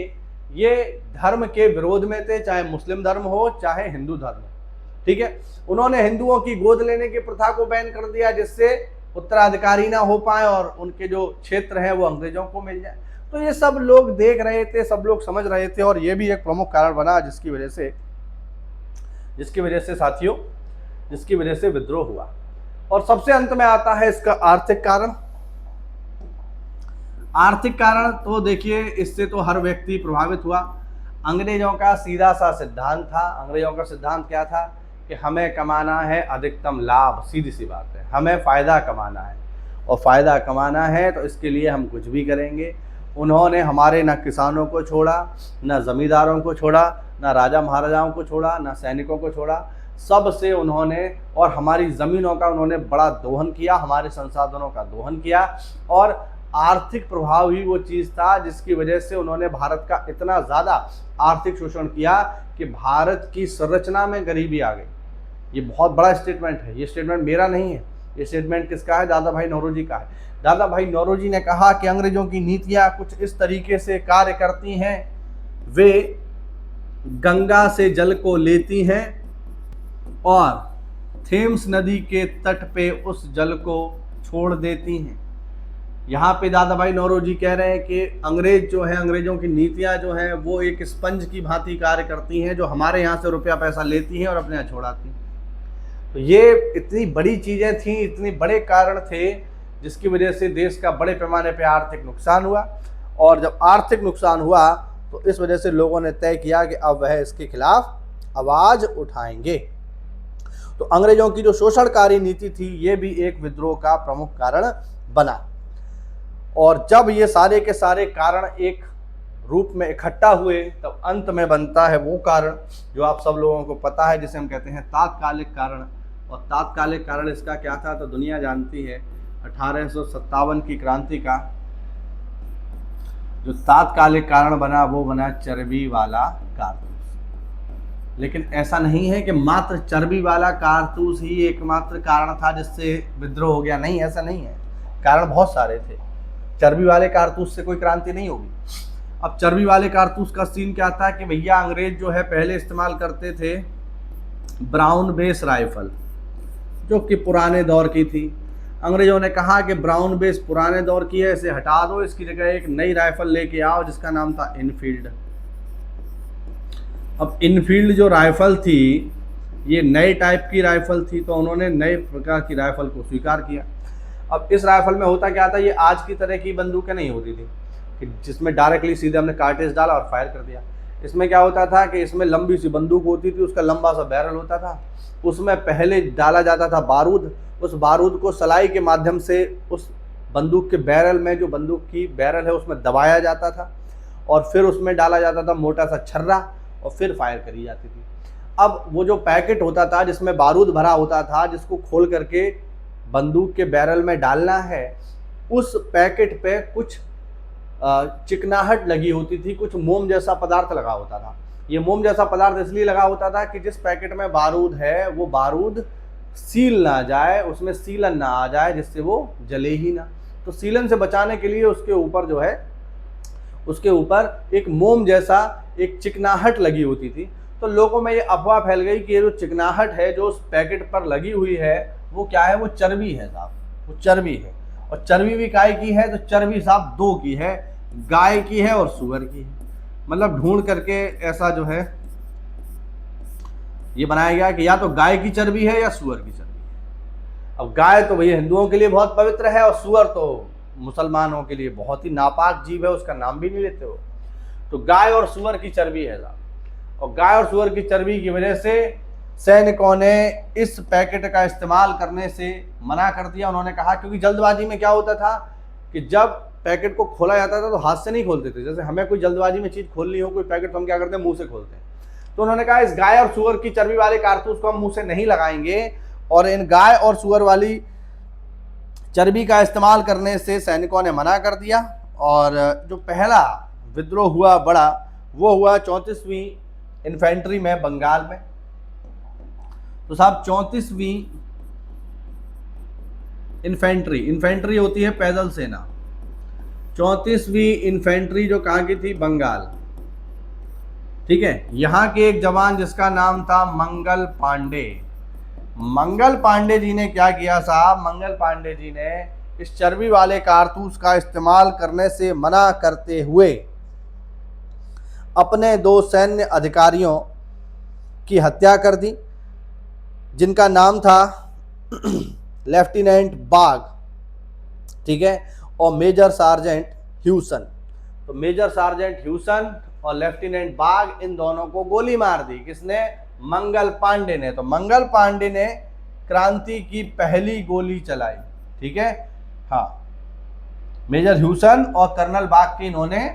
ये धर्म के विरोध में थे, चाहे मुस्लिम धर्म हो चाहे हिंदू धर्म। ठीक है, उन्होंने हिंदुओं की गोद लेने की प्रथा को बैन कर दिया जिससे उत्तराधिकारी ना हो पाए और उनके जो क्षेत्र हैं वो अंग्रेजों को मिल जाए। तो ये सब लोग देख रहे थे, सब लोग समझ रहे थे और ये भी एक प्रमुख कारण बना जिसकी वजह से विद्रोह हुआ। और सबसे अंत में आता है इसका आर्थिक कारण। आर्थिक कारण तो देखिए, इससे तो हर व्यक्ति प्रभावित हुआ। अंग्रेजों का सीधा सा सिद्धांत था। अंग्रेजों का सिद्धांत क्या था कि हमें कमाना है अधिकतम लाभ। सीधी सी बात है, हमें फ़ायदा कमाना है और फ़ायदा कमाना है तो इसके लिए हम कुछ भी करेंगे। उन्होंने हमारे न किसानों को छोड़ा, न ज़मींदारों को छोड़ा, न राजा महाराजाओं को छोड़ा, न सैनिकों को छोड़ा। सब से उन्होंने और हमारी ज़मीनों का उन्होंने बड़ा दोहन किया, हमारे संसाधनों का दोहन किया। और आर्थिक प्रभाव ही वो चीज़ था जिसकी वजह से उन्होंने भारत का इतना ज़्यादा आर्थिक शोषण किया कि भारत की संरचना में गरीबी आ गई। ये बहुत बड़ा स्टेटमेंट है। ये स्टेटमेंट मेरा नहीं है, ये स्टेटमेंट किसका है? दादा भाई नौरोजी का है। दादा भाई नौरोजी ने कहा कि अंग्रेजों की नीतियाँ कुछ इस तरीके से कार्य करती हैं, वे गंगा से जल को लेती हैं और थेम्स नदी के तट पे उस जल को छोड़ देती हैं। यहाँ पे दादा भाई नौरोजी कह रहे हैं कि अंग्रेज जो है, अंग्रेजों की नीतियाँ जो हैं वो एक स्पंज की भांति कार्य करती हैं, जो हमारे यहाँ से रुपया पैसा लेती हैं और अपने यहाँ छोड़ाती हैं। तो ये इतनी बड़ी चीज़ें थी, इतने बड़े कारण थे जिसकी वजह से देश का बड़े पैमाने पे आर्थिक नुकसान हुआ। और जब आर्थिक नुकसान हुआ तो इस वजह से लोगों ने तय किया कि अब वह इसके खिलाफ आवाज़ उठाएंगे। तो अंग्रेजों की जो शोषणकारी नीति थी ये भी एक विद्रोह का प्रमुख कारण बना। और जब ये सारे के सारे कारण एक रूप में इकट्ठा हुए तब अंत में बनता है वो कारण जो आप सब लोगों को पता है, जिसे हम कहते हैं तात्कालिक कारण। और तात्कालिक कारण इसका क्या था तो दुनिया जानती है। 1857 की क्रांति का जो तात्कालिक कारण बना वो बना चर्बी वाला कारतूस। लेकिन ऐसा नहीं है कि मात्र चर्बी वाला कारतूस ही एकमात्र कारण था जिससे विद्रोह हो गया, नहीं, ऐसा नहीं है। कारण बहुत सारे थे। चर्बी वाले कारतूस से कोई क्रांति नहीं होगी। अब चर्बी वाले कारतूस का सीन क्या था कि भैया अंग्रेज जो है पहले इस्तेमाल करते थे ब्राउन बेस राइफल, जो कि पुराने दौर की थी। अंग्रेजों ने कहा कि ब्राउन बेस पुराने दौर की है, इसे हटा दो, इसकी जगह एक नई राइफल लेके आओ जिसका नाम था इनफील्ड। अब इनफील्ड जो राइफल थी ये नए टाइप की राइफल थी, तो उन्होंने नए प्रकार की राइफल को स्वीकार किया। अब इस राइफल में होता क्या था, ये आज की तरह की बंदूकें नहीं होती थी कि जिसमें डायरेक्टली सीधे हमने कार्टेज डाला और फायर कर दिया। इसमें क्या होता था कि इसमें लंबी सी बंदूक होती थी, उसका लंबा सा बैरल होता था, उसमें पहले डाला जाता था बारूद। उस बारूद को सलाई के माध्यम से उस बंदूक के बैरल में, जो बंदूक की बैरल है उसमें दबाया जाता था और फिर उसमें डाला जाता था मोटा सा छर्रा और फिर फायर करी जाती थी। अब वो जो पैकेट होता था जिसमें बारूद भरा होता था, जिसको खोल करके बंदूक के बैरल में डालना है, उस पैकेट पे कुछ चिकनाहट लगी होती थी, कुछ मोम जैसा पदार्थ लगा होता था। ये मोम जैसा पदार्थ इसलिए लगा होता था कि जिस पैकेट में बारूद है वो बारूद सील ना जाए, उसमें सीलन ना आ जाए, जिससे वो जले ही ना। तो सीलन से बचाने के लिए उसके ऊपर जो है, उसके ऊपर एक मोम जैसा एक चिकनाहट लगी होती थी। तो लोगों में ये अफवाह फैल गई कि ये जो चिकनाहट है जो उस पैकेट पर लगी हुई है वो क्या है, वो चर्बी है साहब, वो चर्बी है। और चर्बी भी काय की है, तो चर्बी साहब दो की है, गाय की है और सुअर की है। मतलब ढूंढ करके ऐसा जो है ये बनाया गया कि या तो गाय की चर्बी है या सुअर की चर्बी है। अब गाय तो भैया हिंदुओं के लिए बहुत पवित्र है और सुअर तो मुसलमानों के लिए बहुत ही नापाक जीव है, उसका नाम भी नहीं लेते हो। तो गाय और सुअर की चर्बी है साहब। और गाय और सुअर की चर्बी की वजह से सैनिकों ने इस पैकेट का इस्तेमाल करने से मना कर दिया। उन्होंने कहा, क्योंकि जल्दबाजी में क्या होता था कि जब पैकेट को खोला जाता था तो हाथ से नहीं खोलते थे। जैसे हमें कोई जल्दबाजी में चीज़ खोलनी हो, कोई पैकेट, तो हम क्या करते हैं, मुंह से खोलते हैं। तो उन्होंने कहा इस गाय और सुअर की चर्बी वाले कारतूस को हम मुंह से नहीं लगाएंगे, और इन गाय और सुअर वाली चर्बी का इस्तेमाल करने से सैनिकों ने मना कर दिया। और जो पहला विद्रोह हुआ बड़ा, वो हुआ 34वीं इन्फेंट्री में बंगाल में। तो साहब 34वीं इन्फेंट्री होती है पैदल सेना। 34वीं इन्फेंट्री जो कहाँ की थी, बंगाल, ठीक है। यहाँ के एक जवान जिसका नाम था मंगल पांडे। मंगल पांडे जी ने क्या किया साहब, मंगल पांडे जी ने इस चर्बी वाले कारतूस का इस्तेमाल करने से मना करते हुए अपने 2 सैन्य अधिकारियों की हत्या कर दी, जिनका नाम था लेफ्टिनेंट बाग, ठीक है, और मेजर सार्जेंट ह्यूसन। तो मेजर सार्जेंट ह्यूसन और लेफ्टिनेंट बाग, इन दोनों को गोली मार दी। किसने, मंगल पांडे ने। तो मंगल पांडे ने क्रांति की पहली गोली चलाई, ठीक है, हाँ। मेजर ह्यूसन और कर्नल बाग की इन्होंने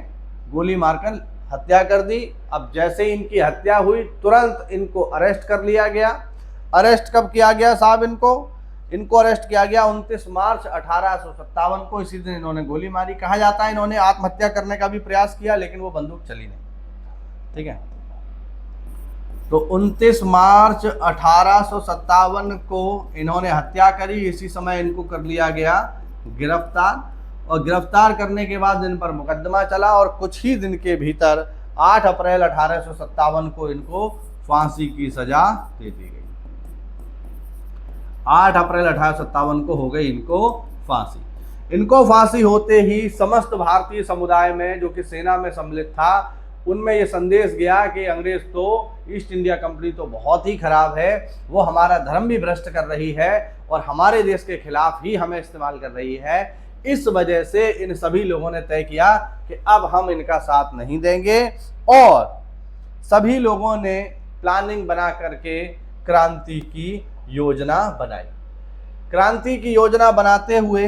गोली मारकर हत्या कर दी। अब जैसे ही इनकी हत्या हुई तुरंत इनको अरेस्ट कर लिया गया। अरेस्ट कब किया गया साहब, इनको अरेस्ट किया गया 29 मार्च 1857 को। इसी दिन इन्होंने गोली मारी। कहा जाता है इन्होंने आत्महत्या करने का भी प्रयास किया, लेकिन वो बंदूक चली नहीं, ठीक है। तो 29 मार्च 1857 को इन्होंने हत्या करी। इसी समय इनको कर लिया गया गिरफ्तार, और गिरफ्तार करने के बाद इन पर मुकदमा चला और कुछ ही दिन के भीतर 8 अप्रैल 1857 को इनको फांसी की सजा दे दी गई। 8 अप्रैल 1857 को हो गई इनको फांसी। इनको फांसी होते ही समस्त भारतीय समुदाय में जो कि सेना में सम्मिलित था उनमें ये संदेश गया कि अंग्रेज तो ईस्ट इंडिया कंपनी तो बहुत ही खराब है, वो हमारा धर्म भी भ्रष्ट कर रही है और हमारे देश के खिलाफ ही हमें इस्तेमाल कर रही है। इस वजह से इन सभी लोगों ने तय किया कि अब हम इनका साथ नहीं देंगे और सभी लोगों ने प्लानिंग बना करके क्रांति की योजना बनाई। क्रांति की योजना बनाते हुए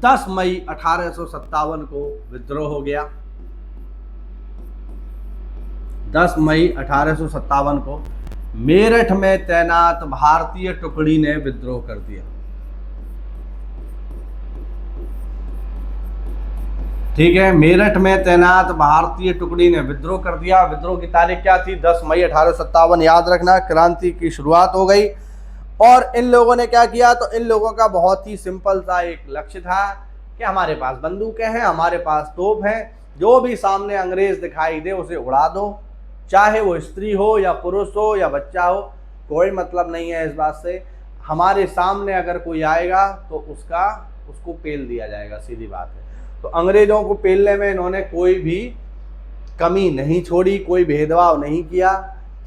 10 मई 1857 को विद्रोह हो गया। 10 मई 1857 को मेरठ में तैनात भारतीय टुकड़ी ने विद्रोह कर दिया। ठीक है, मेरठ में तैनात भारतीय टुकड़ी ने विद्रोह कर दिया। विद्रोह की तारीख क्या थी? 10 मई 1857। याद रखना, क्रांति की शुरुआत हो गई। और इन लोगों ने क्या किया? तो इन लोगों का बहुत ही सिंपल सा एक लक्ष्य था कि हमारे पास बंदूकें हैं, हमारे पास तोप हैं, जो भी सामने अंग्रेज दिखाई दे उसे उड़ा दो, चाहे वो स्त्री हो या पुरुष हो या बच्चा हो, कोई मतलब नहीं है इस बात से। हमारे सामने अगर कोई आएगा तो उसको पेल दिया जाएगा, सीधी बात है। तो अंग्रेजों को पेलने में इन्होंने कोई भी कमी नहीं छोड़ी, कोई भेदभाव नहीं किया,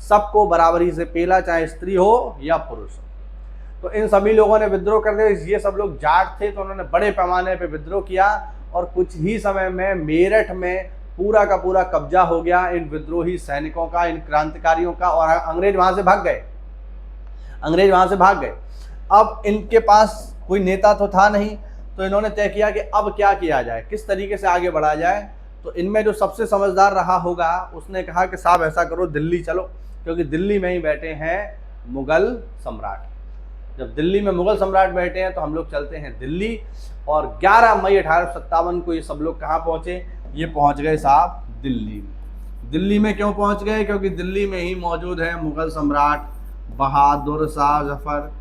सबको बराबरी से पेला, चाहे स्त्री हो या पुरुष हो। तो इन सभी लोगों ने विद्रोह कर दिया। ये सब लोग जाट थे तो उन्होंने बड़े पैमाने पे विद्रोह किया और कुछ ही समय में मेरठ में पूरा का पूरा कब्जा हो गया इन विद्रोही सैनिकों का, इन क्रांतिकारियों का, और अंग्रेज वहां से भाग गए। अब इनके पास कोई नेता तो था नहीं, तो इन्होंने तय किया कि अब क्या किया जाए, किस तरीके से आगे बढ़ा जाए। तो इनमें जो सबसे समझदार रहा होगा उसने कहा कि साहब ऐसा करो, दिल्ली चलो, क्योंकि दिल्ली में ही बैठे हैं मुगल सम्राट। जब दिल्ली में मुगल सम्राट बैठे हैं तो हम लोग चलते हैं दिल्ली। और 11 मई 1857 को ये सब लोग कहाँ पहुँचे? ये पहुँच गए साहब दिल्ली में। दिल्ली में क्यों पहुँच गए? क्योंकि दिल्ली में ही मौजूद है मुगल सम्राट बहादुर शाह जफर।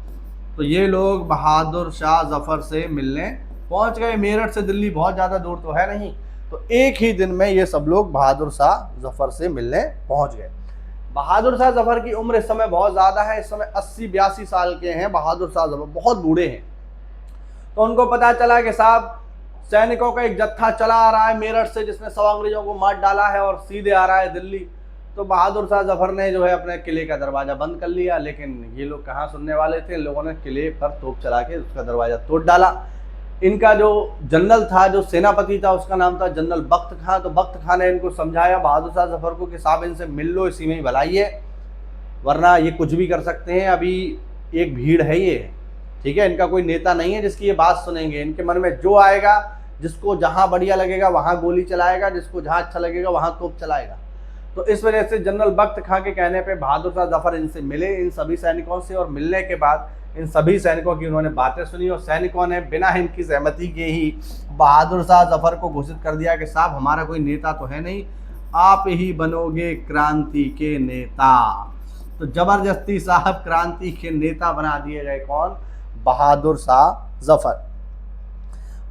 तो ये लोग बहादुर शाह जफर से मिलने पहुंच गए। मेरठ से दिल्ली बहुत ज़्यादा दूर तो है नहीं, तो एक ही दिन में ये सब लोग बहादुर शाह जफर से मिलने पहुंच गए। बहादुर शाह जफर की उम्र इस समय बहुत ज़्यादा है, इस समय 80-82 साल के हैं बहादुर शाह जफर, बहुत बूढ़े हैं। तो उनको पता चला कि साहब सैनिकों का एक जत्था चला आ रहा है मेरठ से, जिसने 100 अंग्रेजों को मार डाला है और सीधे आ रहा है दिल्ली। तो बहादुर शाह जफर ने जो है अपने किले का दरवाज़ा बंद कर लिया, लेकिन ये लोग कहाँ सुनने वाले थे। इन लोगों ने किले पर तोप चला के उसका दरवाज़ा तोड़ डाला। इनका जो जनरल था, जो सेनापति था, उसका नाम था जनरल बख्त खां। तो बख्त खां ने इनको समझाया बहादुर शाह जफर को कि साहब इनसे मिल लो, इसी में ही भलाई है, वरना ये कुछ भी कर सकते हैं। अभी एक भीड़ है ये, ठीक है, इनका कोई नेता नहीं है जिसकी ये बात सुनेंगे। इनके मन में जो आएगा, जिसको जहाँ बढ़िया लगेगा वहाँ गोली चलाएगा, जिसको जहाँ अच्छा लगेगा वहाँ तोप चलाएगा। तो इस वजह से जनरल बख्त खां के कहने पे बहादुर शाह जफर इनसे मिले, इन सभी सैनिकों से, और मिलने के बाद इन सभी सैनिकों की उन्होंने बातें सुनी और सैनिकों ने बिना इनकी सहमति के ही बहादुर शाह जफर को घोषित कर दिया कि साहब हमारा कोई नेता तो है नहीं, आप ही बनोगे क्रांति के नेता। तो जबरदस्ती साहब क्रांति के नेता बना दिए गए। कौन? बहादुर शाह जफर।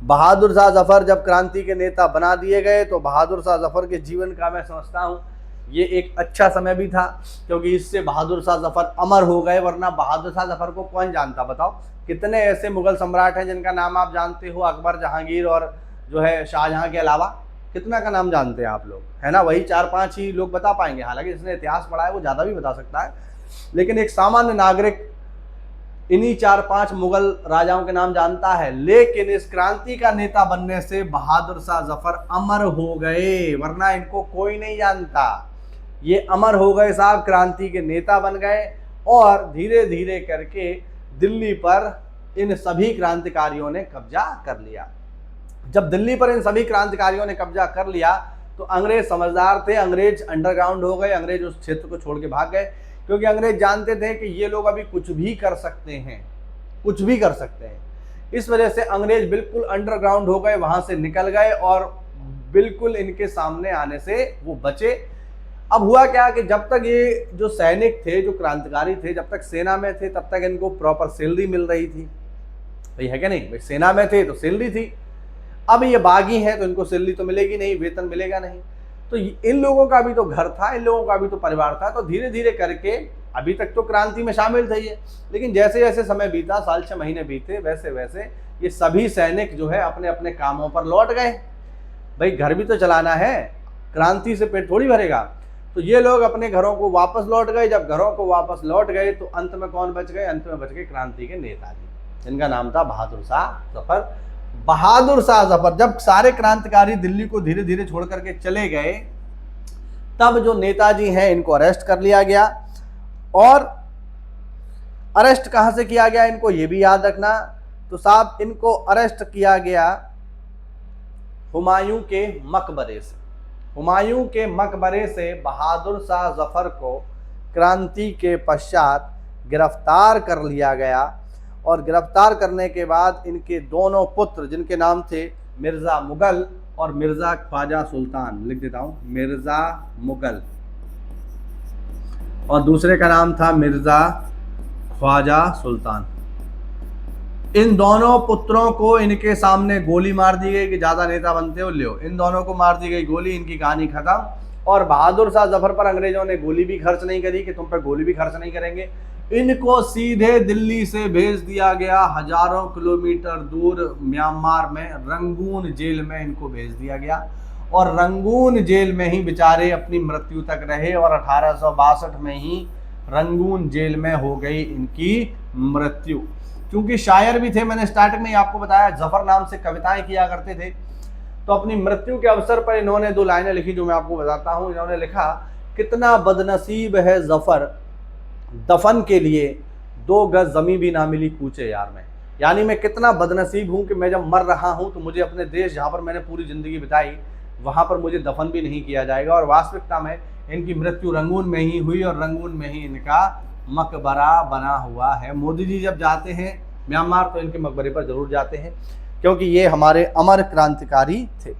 बहादुर शाह जफर जब क्रांति के नेता बना दिए गए तो बहादुर शाह जफर के जीवन का मैं समझता हूँ ये एक अच्छा समय भी था, क्योंकि इससे बहादुर शाह जफर अमर हो गए। वरना बहादुर शाह जफर को कौन जानता? बताओ, कितने ऐसे मुगल सम्राट हैं जिनका नाम आप जानते हो, अकबर, जहांगीर और जो है शाहजहां के अलावा कितना का नाम जानते हैं आप लोग? है ना, वही 4-5 ही लोग बता पाएंगे। हालांकि जिसने इतिहास पढ़ा है वो ज़्यादा भी बता सकता है, लेकिन एक सामान्य नागरिक इन्हीं 4-5 मुगल राजाओं के नाम जानता है। लेकिन इस क्रांति का नेता बनने से बहादुर शाह जफर अमर हो गए, वरना इनको कोई नहीं जानता। ये अमर हो गए साहब, क्रांति के नेता बन गए और धीरे धीरे करके दिल्ली पर इन सभी क्रांतिकारियों ने कब्जा कर लिया। जब दिल्ली पर इन सभी क्रांतिकारियों ने कब्जा कर लिया तो अंग्रेज समझदार थे, अंग्रेज अंडरग्राउंड हो गए, अंग्रेज उस क्षेत्र को छोड़ के भाग गए, क्योंकि अंग्रेज जानते थे कि ये लोग अभी कुछ भी कर सकते हैं, कुछ भी कर सकते हैं। इस वजह से अंग्रेज बिल्कुल अंडरग्राउंड हो गए, वहां से निकल गए और बिल्कुल इनके सामने आने से वो बचे। अब हुआ क्या कि जब तक ये जो सैनिक थे, जो क्रांतिकारी थे, जब तक सेना में थे तब तक इनको प्रॉपर सैलरी मिल रही थी, भाई है क्या नहीं? भाई सेना में थे तो सैलरी थी। अब ये बागी हैं तो इनको सैलरी तो मिलेगी नहीं, वेतन मिलेगा नहीं। तो इन लोगों का भी तो घर था, इन लोगों का भी तो परिवार था। तो धीरे धीरे करके अभी तक तो क्रांति में शामिल थे ये, लेकिन जैसे जैसे समय बीता, साल 6 महीने बीते, वैसे वैसे ये सभी सैनिक जो है अपने अपने कामों पर लौट गए। भाई घर भी तो चलाना है, क्रांति से पेट थोड़ी भरेगा। तो ये लोग अपने घरों को वापस लौट गए। जब घरों को वापस लौट गए तो अंत में कौन बच गए? अंत में बच गए क्रांति के नेताजी, जिनका नाम था बहादुर शाह जफर। बहादुर शाह जफर, जब सारे क्रांतिकारी दिल्ली को धीरे धीरे छोड़ करके चले गए, तब जो नेताजी हैं इनको अरेस्ट कर लिया गया। और अरेस्ट कहां से किया गया इनको ये भी याद रखना। तो साहब इनको अरेस्ट किया गया हुमायूं के मकबरे से। हुमायूं के मकबरे से बहादुर शाह जफर को क्रांति के पश्चात गिरफ्तार कर लिया गया। और गिरफ्तार करने के बाद इनके दोनों पुत्र, जिनके नाम थे मिर्ज़ा मुगल और मिर्ज़ा ख्वाजा सुल्तान, लिख देता हूं, मिर्ज़ा मुगल और दूसरे का नाम था मिर्ज़ा ख्वाजा सुल्तान, इन दोनों पुत्रों को इनके सामने गोली मार दी गई कि ज़्यादा नेता बनते हो, लियो। इन दोनों को मार दी गई गोली, इनकी कहानी खत्म। और बहादुर शाह जफर पर अंग्रेजों ने गोली भी खर्च नहीं करी कि तुम पर गोली भी खर्च नहीं करेंगे। इनको सीधे दिल्ली से भेज दिया गया, हजारों किलोमीटर दूर म्यांमार में रंगून जेल में इनको भेज दिया गया। और रंगून जेल में ही बेचारे अपनी मृत्यु तक रहे और 1862 में ही रंगून जेल में हो गई इनकी मृत्यु। क्योंकि शायर भी थे, मैंने स्टार्टिंग में ही आपको बताया, जफर नाम से कविताएं किया करते थे। तो अपनी मृत्यु के अवसर पर इन्होंने 2 लाइनें लिखी जो मैं आपको बताता हूं। इन्होंने लिखा, कितना बदनसीब है जफर, दफन के लिए 2 गज जमीन भी ना मिली कूचे यार में। यानी मैं कितना बदनसीब हूं कि मैं जब मर रहा हूं तो मुझे अपने देश जहां पर मैंने पूरी जिंदगी बिताई वहां पर मुझे दफन भी नहीं किया जाएगा। और वास्तविकता में इनकी मृत्यु रंगून में ही हुई और रंगून में ही इनका मकबरा बना हुआ है। मोदी जी जब जाते हैं म्यांमार तो इनके मकबरे पर जरूर जाते हैं, क्योंकि ये हमारे अमर क्रांतिकारी थे।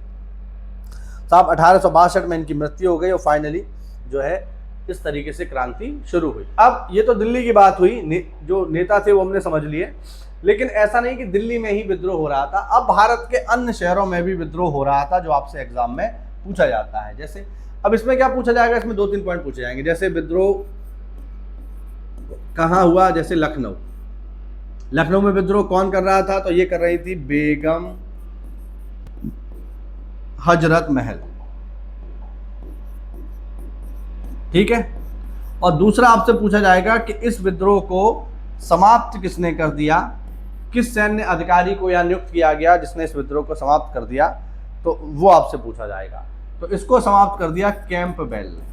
साहब 1862 में इनकी मृत्यु हो गई और फाइनली जो है इस तरीके से क्रांति शुरू हुई। अब ये तो दिल्ली की बात हुई, जो नेता थे वो हमने समझ लिए। लेकिन ऐसा नहीं कि दिल्ली में ही विद्रोह हो रहा था, अब भारत के अन्य शहरों में भी विद्रोह हो रहा था, जो आपसे एग्जाम में पूछा जाता है। जैसे अब इसमें क्या पूछा जाएगा, इसमें 2-3 पॉइंट पूछे जाएंगे। जैसे विद्रोह कहाँ हुआ, जैसे लखनऊ। लखनऊ में विद्रोह कौन कर रहा था? तो ये कर रही थी बेगम हजरत महल, ठीक है। और दूसरा आपसे पूछा जाएगा कि इस विद्रोह को समाप्त किसने कर दिया, किस सैन्य अधिकारी को यहां नियुक्त किया गया जिसने इस विद्रोह को समाप्त कर दिया, तो वो आपसे पूछा जाएगा। तो इसको समाप्त कर दिया कैंपबेल ने,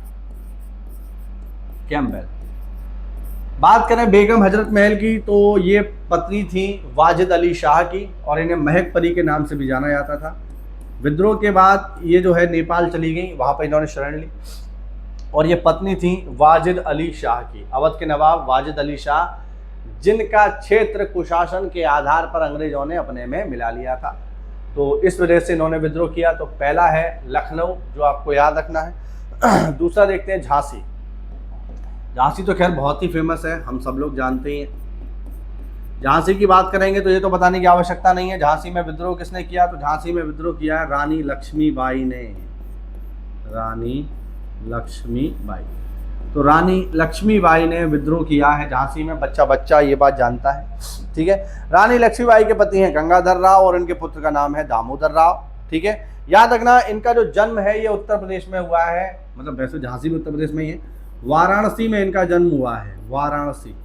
कैंपबेल। बात करें बेगम हजरत महल की, तो ये पत्नी थी वाजिद अली शाह की और इन्हें महक परी के नाम से भी जाना जाता था। विद्रोह के बाद ये जो है नेपाल चली गई, वहाँ पर इन्होंने शरण ली और ये पत्नी थी वाजिद अली शाह की, अवध के नवाब वाजिद अली शाह, जिनका क्षेत्र कुशासन के आधार पर अंग्रेजों ने अपने में मिला लिया था। तो इस वजह से इन्होंने विद्रोह किया। तो पहला है लखनऊ, जो आपको याद रखना है। दूसरा देखते हैं झांसी। झांसी तो खैर बहुत ही फेमस है, हम सब लोग जानते हैं। झांसी की बात करेंगे तो ये तो बताने की आवश्यकता नहीं है झांसी में विद्रोह किसने किया। तो झांसी में विद्रोह किया है रानी लक्ष्मीबाई ने, रानी लक्ष्मीबाई। तो रानी लक्ष्मीबाई ने विद्रोह किया है झांसी में, बच्चा बच्चा ये बात जानता है, ठीक है। रानी लक्ष्मीबाई के पति हैं गंगाधर राव और इनके पुत्र का नाम है दामोदर राव, ठीक है। याद रखना इनका जो जन्म है ये उत्तर प्रदेश में हुआ है, मतलब वैसे झांसी भी उत्तर प्रदेश में ही है, वाराणसी में इनका जन्म हुआ है, वाराणसी,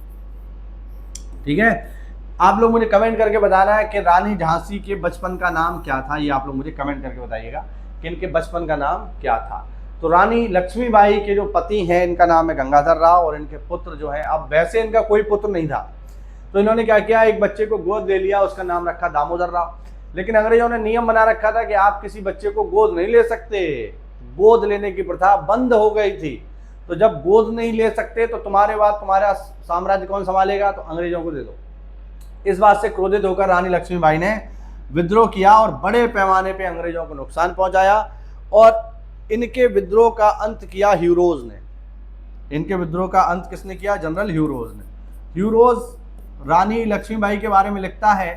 ठीक है। आप लोग मुझे कमेंट करके बताना है कि रानी झांसी के बचपन का नाम क्या था, ये आप लोग मुझे कमेंट करके बताइएगा कि इनके बचपन का नाम क्या था। तो रानी लक्ष्मीबाई के जो पति हैं इनका नाम है गंगाधर राव और इनके पुत्र जो है, अब वैसे इनका कोई पुत्र नहीं था तो इन्होंने क्या किया, एक बच्चे को गोद ले लिया, उसका नाम रखा दामोदर राव। लेकिन अंग्रेजों ने नियम बना रखा था कि आप किसी बच्चे को गोद नहीं ले सकते, गोद लेने की प्रथा बंद हो गई थी। तो जब गोद नहीं ले सकते तो तुम्हारे बाद तुम्हारा साम्राज्य कौन संभालेगा, तो अंग्रेजों को दे दो। इस बात से क्रोधित होकर रानी लक्ष्मीबाई ने विद्रोह किया और बड़े पैमाने पे अंग्रेजों को नुकसान पहुंचाया और इनके विद्रोह का अंत किया ह्यूरोज ने। इनके विद्रोह का अंत किसने किया, जनरल ह्यूरोज ने। ह्यूरोज रानी लक्ष्मीबाई के बारे में लिखता है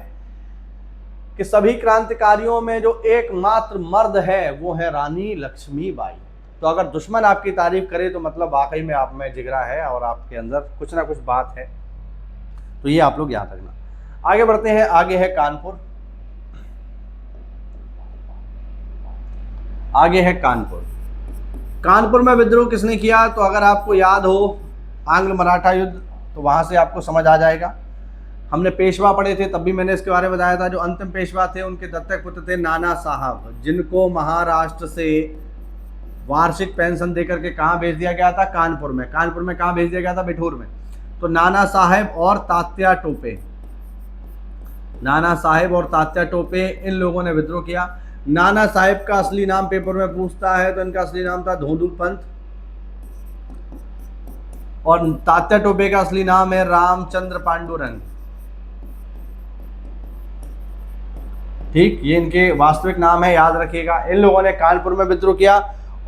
कि सभी क्रांतिकारियों में जो एकमात्र मर्द है वो है रानी लक्ष्मीबाई। तो अगर दुश्मन आपकी तारीफ करे तो मतलब वाकई में आप में जिगरा है और आपके अंदर कुछ ना कुछ बात है। तो ये आप लोग याद रखना। आगे बढ़ते हैं, आगे है कानपुर। आगे है कानपुर। कानपुर में विद्रोह किसने किया? तो अगर आपको याद हो आंग्ल मराठा युद्ध, तो वहां से आपको समझ आ जाएगा। हमने पेशवा पढ़े थे, तब भी मैंने इसके बारे में बताया था। जो अंतिम पेशवा थे उनके दत्तक पुत्र थे नाना साहब, जिनको महाराष्ट्र से वार्षिक पेंशन देकर के कहाँ भेज दिया गया था? कानपुर में। कानपुर में कहाँ भेज दिया गया था? बिठूर में। तो नाना साहेब और तात्या टोपे, नाना साहेब और तात्या टोपे, इन लोगों ने विद्रोह किया। नाना साहेब का असली नाम पेपर में पूछता है तो इनका असली नाम था धोंदू पंत, और तात्या टोपे का असली नाम है रामचंद्र पांडुरंग। ठीक, ये इनके वास्तविक नाम है, याद रखिएगा। इन लोगों ने कानपुर में विद्रोह किया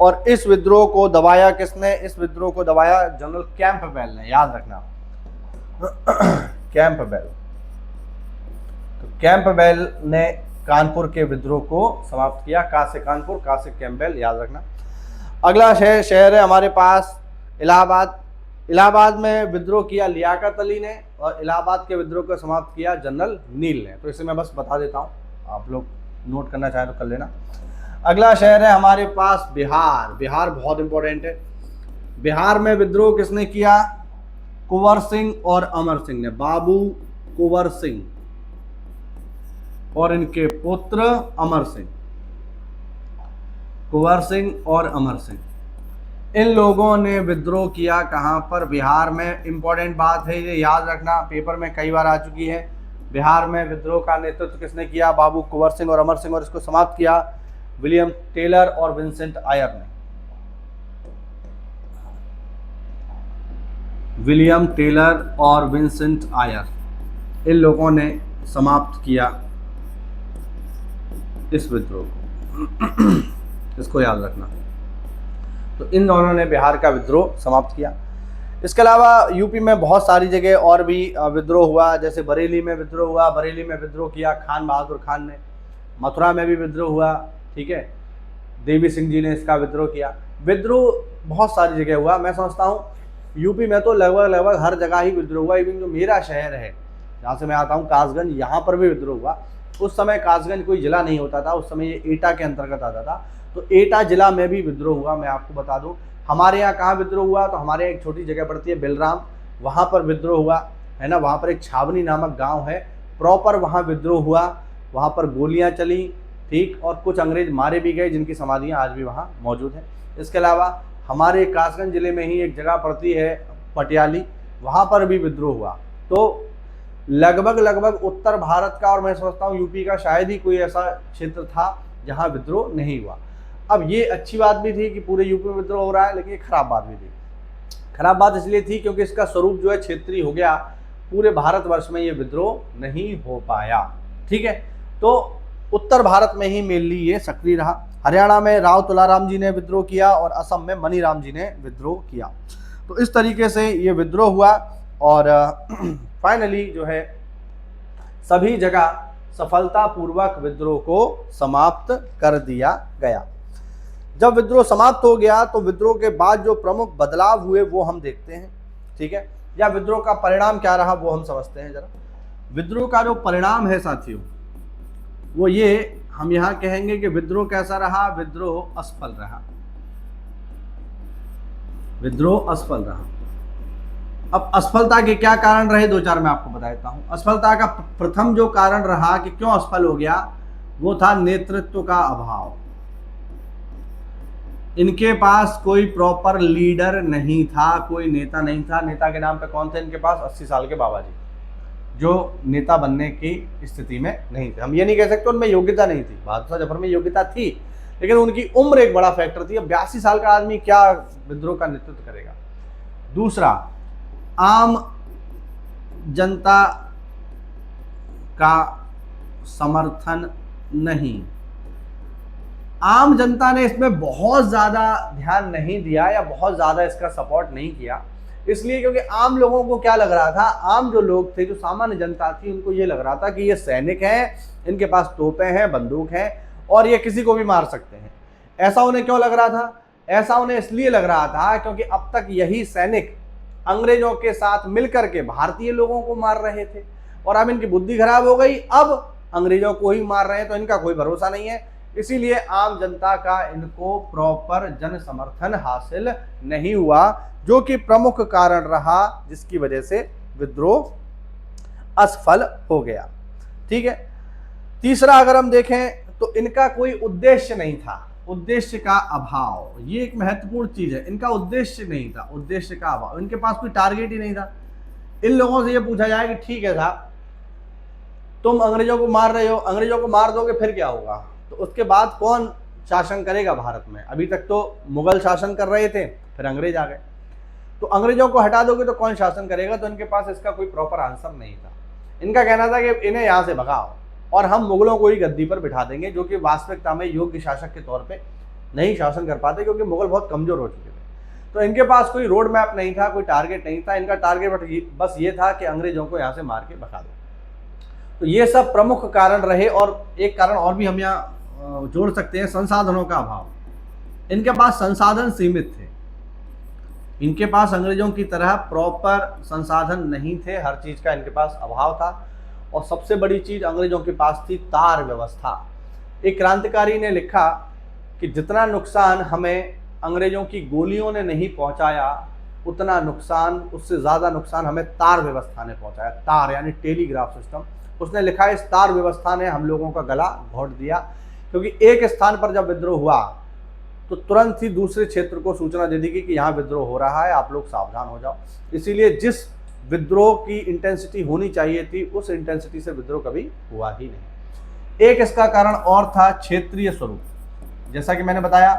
और इस विद्रोह को दबाया किसने? इस विद्रोह को दबाया जनरल कैंपबेल ने, याद रखना कैंपबेल। तो कैंपबेल ने कानपुर के विद्रोह को समाप्त किया। का से कानपुर, का से कैंपबेल, याद रखना। अगला शहर है हमारे पास इलाहाबाद। इलाहाबाद में विद्रोह किया लियाकत अली ने और इलाहाबाद के विद्रोह को समाप्त किया जनरल नील ने। तो इसे मैं बस बता देता हूँ, आप लोग नोट करना चाहें तो कर लेना। अगला शहर है हमारे पास बिहार। बिहार बहुत इंपॉर्टेंट है। बिहार में विद्रोह किसने किया? कुंवर सिंह और अमर सिंह ने। बाबू कुंवर सिंह और इनके पुत्र अमर सिंह, कुंवर सिंह और अमर सिंह, इन लोगों ने विद्रोह किया। कहां पर? बिहार में। इंपॉर्टेंट बात है, ये याद रखना, पेपर में कई बार आ चुकी है। बिहार में विद्रोह का नेतृत्व किसने किया? बाबू कुंवर सिंह और अमर सिंह, और इसको समाप्त किया विलियम टेलर और विंसेंट आयर ने। विलियम टेलर और विंसेंट आयर, इन लोगों ने समाप्त किया इस विद्रोह को, इसको याद रखना। तो इन दोनों ने बिहार का विद्रोह समाप्त किया। इसके अलावा यूपी में बहुत सारी जगह और भी विद्रोह हुआ, जैसे बरेली में विद्रोह हुआ। बरेली में विद्रोह किया खान बहादुर खान ने। मथुरा में भी विद्रोह हुआ, ठीक है, देवी सिंह जी ने इसका विद्रोह किया। विद्रोह बहुत सारी जगह हुआ। मैं समझता हूँ यूपी में तो लगभग हर जगह ही विद्रोह हुआ। इवन जो मेरा शहर है जहाँ से मैं आता हूँ, कासगंज, यहाँ पर भी विद्रोह हुआ। उस समय कासगंज कोई जिला नहीं होता था, उस समय ये एटा के अंतर्गत आता था। तो एटा जिला में भी विद्रोह हुआ। मैं आपको बता दूं हमारे यहाँ कहाँ विद्रोह हुआ, तो हमारे यहाँ एक छोटी जगह पड़ती है बेलराम, वहाँ पर विद्रोह हुआ है ना। वहाँ पर एक छावनी नामक गांव है, प्रॉपर वहाँ विद्रोह हुआ। वहाँ पर गोलियाँ चली, ठीक, और कुछ अंग्रेज मारे भी गए, जिनकी समाधियाँ आज भी वहाँ मौजूद हैं। इसके अलावा हमारे कासगंज जिले में ही एक जगह पड़ती है पटियाली, वहाँ पर भी विद्रोह हुआ। तो लगभग उत्तर भारत का, और मैं समझता हूँ यूपी का शायद ही कोई ऐसा क्षेत्र था जहाँ विद्रोह नहीं हुआ। अब ये अच्छी बात भी थी कि पूरे यूपी में विद्रोह हो रहा है, लेकिन ये खराब बात भी थी। खराब बात इसलिए थी क्योंकि इसका स्वरूप जो है क्षेत्रीय हो गया, पूरे भारतवर्ष में ये विद्रोह नहीं हो पाया, ठीक है। तो उत्तर भारत में ही मेनली ये सक्रिय रहा। हरियाणा में राव तुलाराम जी ने विद्रोह किया और असम में मनीराम जी ने विद्रोह किया। तो इस तरीके से ये विद्रोह हुआ और फाइनली जो है सभी जगह सफलतापूर्वक विद्रोह को समाप्त कर दिया गया। जब विद्रोह समाप्त हो गया तो विद्रोह के बाद जो प्रमुख बदलाव हुए वो हम देखते हैं, ठीक है, या विद्रोह का परिणाम क्या रहा वो हम समझते हैं जरा। विद्रोह का जो परिणाम है साथियों वो ये, हम यहां कहेंगे कि विद्रोह कैसा रहा? विद्रोह असफल रहा। विद्रोह असफल रहा। अब असफलता के क्या कारण रहे, दो चार मैं आपको बता देता हूं। असफलता का प्रथम जो कारण रहा कि क्यों असफल हो गया, वो था नेतृत्व का अभाव। इनके पास कोई प्रॉपर लीडर नहीं था, कोई नेता नहीं था। नेता के नाम पे कौन थे इनके पास? 80 साल के बाबा जी, जो नेता बनने की स्थिति में नहीं थे। हम ये नहीं कह सकते उनमें योग्यता नहीं थी, बहादुर शाह जफर में योग्यता थी, लेकिन उनकी उम्र एक बड़ा फैक्टर थी। अब 82 साल का आदमी क्या विद्रोह का नेतृत्व करेगा? दूसरा, आम जनता का समर्थन नहीं। आम जनता ने इसमें बहुत ज़्यादा ध्यान नहीं दिया या बहुत ज़्यादा इसका सपोर्ट नहीं किया, इसलिए क्योंकि आम लोगों को क्या लग रहा था, आम जो लोग थे, जो सामान्य जनता थी, उनको ये लग रहा था कि ये सैनिक हैं, इनके पास तोपें हैं, बंदूक हैं और ये किसी को भी मार सकते हैं। ऐसा उन्हें क्यों लग रहा था? ऐसा उन्हें इसलिए लग रहा था क्योंकि अब तक यही सैनिक अंग्रेजों के साथ मिलकर के भारतीय लोगों को मार रहे थे और अब इनकी बुद्धि खराब हो गई, अब अंग्रेजों को ही मार रहे हैं, तो इनका कोई भरोसा नहीं है। इसीलिए आम जनता का इनको प्रॉपर जन समर्थन हासिल नहीं हुआ, जो कि प्रमुख कारण रहा जिसकी वजह से विद्रोह असफल हो गया। ठीक है। तीसरा अगर हम देखें तो इनका कोई उद्देश्य नहीं था, उद्देश्य का अभाव, ये एक महत्वपूर्ण चीज है। इनका उद्देश्य नहीं था, उद्देश्य का अभाव, इनके पास कोई टारगेट ही नहीं था। इन लोगों से ये पूछा जाए कि ठीक है साहब, तुम अंग्रेजों को मार रहे हो, अंग्रेजों को मार दोगे फिर क्या होगा, तो उसके बाद कौन शासन करेगा भारत में? अभी तक तो मुगल शासन कर रहे थे, फिर अंग्रेज आ गए, तो अंग्रेजों को हटा दोगे तो कौन शासन करेगा? तो इनके पास इसका कोई प्रॉपर आंसर नहीं था। इनका कहना था कि इन्हें यहाँ से भगाओ और हम मुगलों को ही गद्दी पर बिठा देंगे, जो कि वास्तविकता में योग्य शासक के तौर पे नहीं शासन कर पाते, क्योंकि मुगल बहुत कमजोर हो चुके थे। तो इनके पास कोई रोड मैप नहीं था, कोई टारगेट नहीं था। इनका टारगेट बस ये था कि अंग्रेजों को यहाँ से मार के भगा दो। तो ये सब प्रमुख कारण रहे। और एक कारण और भी हम यहाँ जोड़ सकते हैं, संसाधनों का अभाव। इनके पास संसाधन सीमित थे, इनके पास अंग्रेजों की तरह प्रॉपर संसाधन नहीं थे, हर चीज का इनके पास अभाव था। और सबसे बड़ी चीज अंग्रेजों के पास थी तार व्यवस्था। एक क्रांतिकारी ने लिखा कि जितना नुकसान हमें अंग्रेजों की गोलियों ने नहीं पहुंचाया, उतना नुकसान, उससे ज्यादा नुकसान हमें तार व्यवस्था ने पहुंचाया। तार यानी टेलीग्राफ सिस्टम। उसने लिखा इस तार व्यवस्था ने हम लोगों का गला घोट दिया, क्योंकि एक स्थान पर जब विद्रोह हुआ तो तुरंत ही दूसरे क्षेत्र को सूचना दे दी गई कि यहाँ विद्रोह हो रहा है, आप लोग सावधान हो जाओ। इसीलिए जिस विद्रोह की इंटेंसिटी होनी चाहिए थी, उस इंटेंसिटी से विद्रोह कभी हुआ ही नहीं। एक इसका कारण और था क्षेत्रीय स्वरूप। जैसा कि मैंने बताया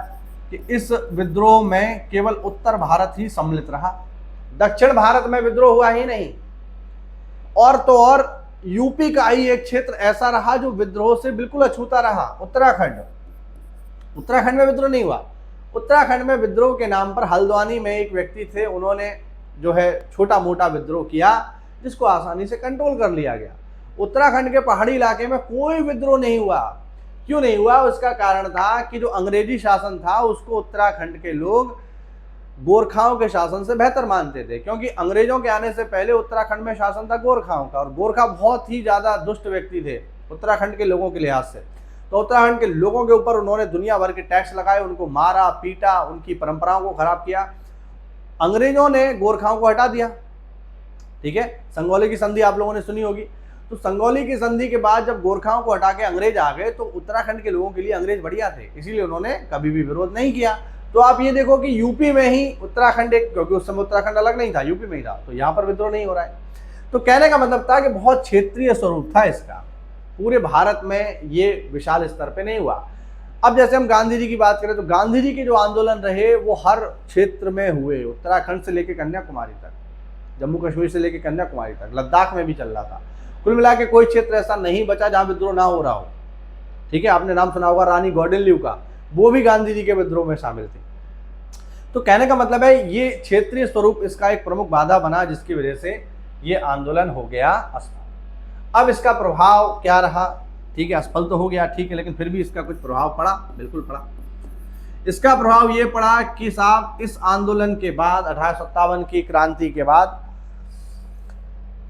कि इस विद्रोह में केवल उत्तर भारत ही सम्मिलित रहा, दक्षिण भारत में विद्रोह हुआ ही नहीं। और तो और यूपी का ही एक क्षेत्र ऐसा रहा जो विद्रोह से बिल्कुल अछूता रहा, उत्तराखंड। उत्तराखंड में विद्रोह नहीं हुआ। उत्तराखंड में विद्रोह के नाम पर हल्द्वानी में एक व्यक्ति थे, उन्होंने जो है छोटा मोटा विद्रोह किया, जिसको आसानी से कंट्रोल कर लिया गया। उत्तराखंड के पहाड़ी इलाके में कोई विद्रोह नहीं हुआ। क्यों नहीं हुआ? उसका कारण था कि जो अंग्रेजी शासन था उसको उत्तराखंड के लोग गोरखाओं के शासन से बेहतर मानते थे, क्योंकि अंग्रेजों के आने से पहले उत्तराखंड में शासन था गोरखाओं का, और गोरखा बहुत ही ज्यादा दुष्ट व्यक्ति थे उत्तराखंड के लोगों के लिहाज से। तो उत्तराखंड के लोगों के ऊपर उन्होंने दुनिया भर के टैक्स लगाए, उनको मारा पीटा, उनकी परंपराओं को खराब किया। अंग्रेजों ने गोरखाओं को हटा दिया। ठीक है, संगौली की संधि आप लोगों ने सुनी होगी। तो संगौली की संधि के बाद जब गोरखाओं को हटा के अंग्रेज आ गए, तो उत्तराखंड के लोगों के लिए अंग्रेज बढ़िया थे, इसीलिए उन्होंने कभी भी विरोध नहीं किया। तो आप ये देखो कि यूपी में ही उत्तराखंड एक, क्योंकि उस समय उत्तराखंड अलग नहीं था, यूपी में ही था, तो यहाँ पर विद्रोह नहीं हो रहा है। तो कहने का मतलब था कि बहुत क्षेत्रीय स्वरूप था इसका, पूरे भारत में ये विशाल स्तर पे नहीं हुआ। अब जैसे हम गांधी जी की बात करें तो गांधी जी के जो आंदोलन रहे वो हर क्षेत्र में हुए, उत्तराखंड से लेकर कन्याकुमारी तक, जम्मू कश्मीर से लेकर कन्याकुमारी तक, लद्दाख में भी चल रहा था। कुल मिला के कोई क्षेत्र ऐसा नहीं बचा जहां विद्रोह ना हो रहा हो। ठीक है, आपने नाम सुना होगा रानी गौडिन्यू का, वो भी गांधी जी के विद्रोह में शामिल थी। तो कहने का मतलब है ये क्षेत्रीय स्वरूप इसका एक प्रमुख बाधा बना, जिसकी वजह से ये आंदोलन हो गया असफल। अब इसका प्रभाव क्या रहा? ठीक है, असफल तो हो गया, ठीक है, लेकिन फिर भी इसका कुछ प्रभाव पड़ा, बिल्कुल पड़ा। इसका प्रभाव ये पड़ा कि साहब इस आंदोलन के बाद 1857 की क्रांति के बाद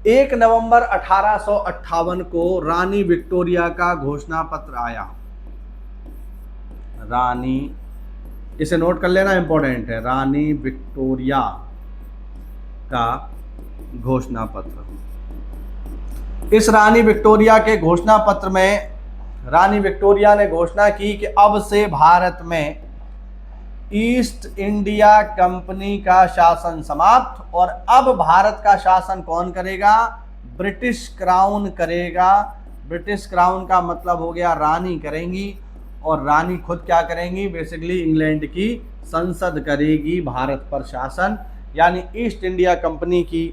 1 नवंबर 1858 को रानी विक्टोरिया का घोषणा पत्र आया। रानी, इसे नोट कर लेना, इंपॉर्टेंट है, रानी विक्टोरिया का घोषणा पत्र। इस रानी विक्टोरिया के घोषणा पत्र में रानी विक्टोरिया ने घोषणा की कि अब से भारत में ईस्ट इंडिया कंपनी का शासन समाप्त, और अब भारत का शासन कौन करेगा? ब्रिटिश क्राउन करेगा। ब्रिटिश क्राउन का मतलब हो गया रानी करेंगी, और रानी खुद क्या करेंगी? बेसिकली इंग्लैंड की संसद करेगी भारत पर शासन। यानी ईस्ट इंडिया कंपनी की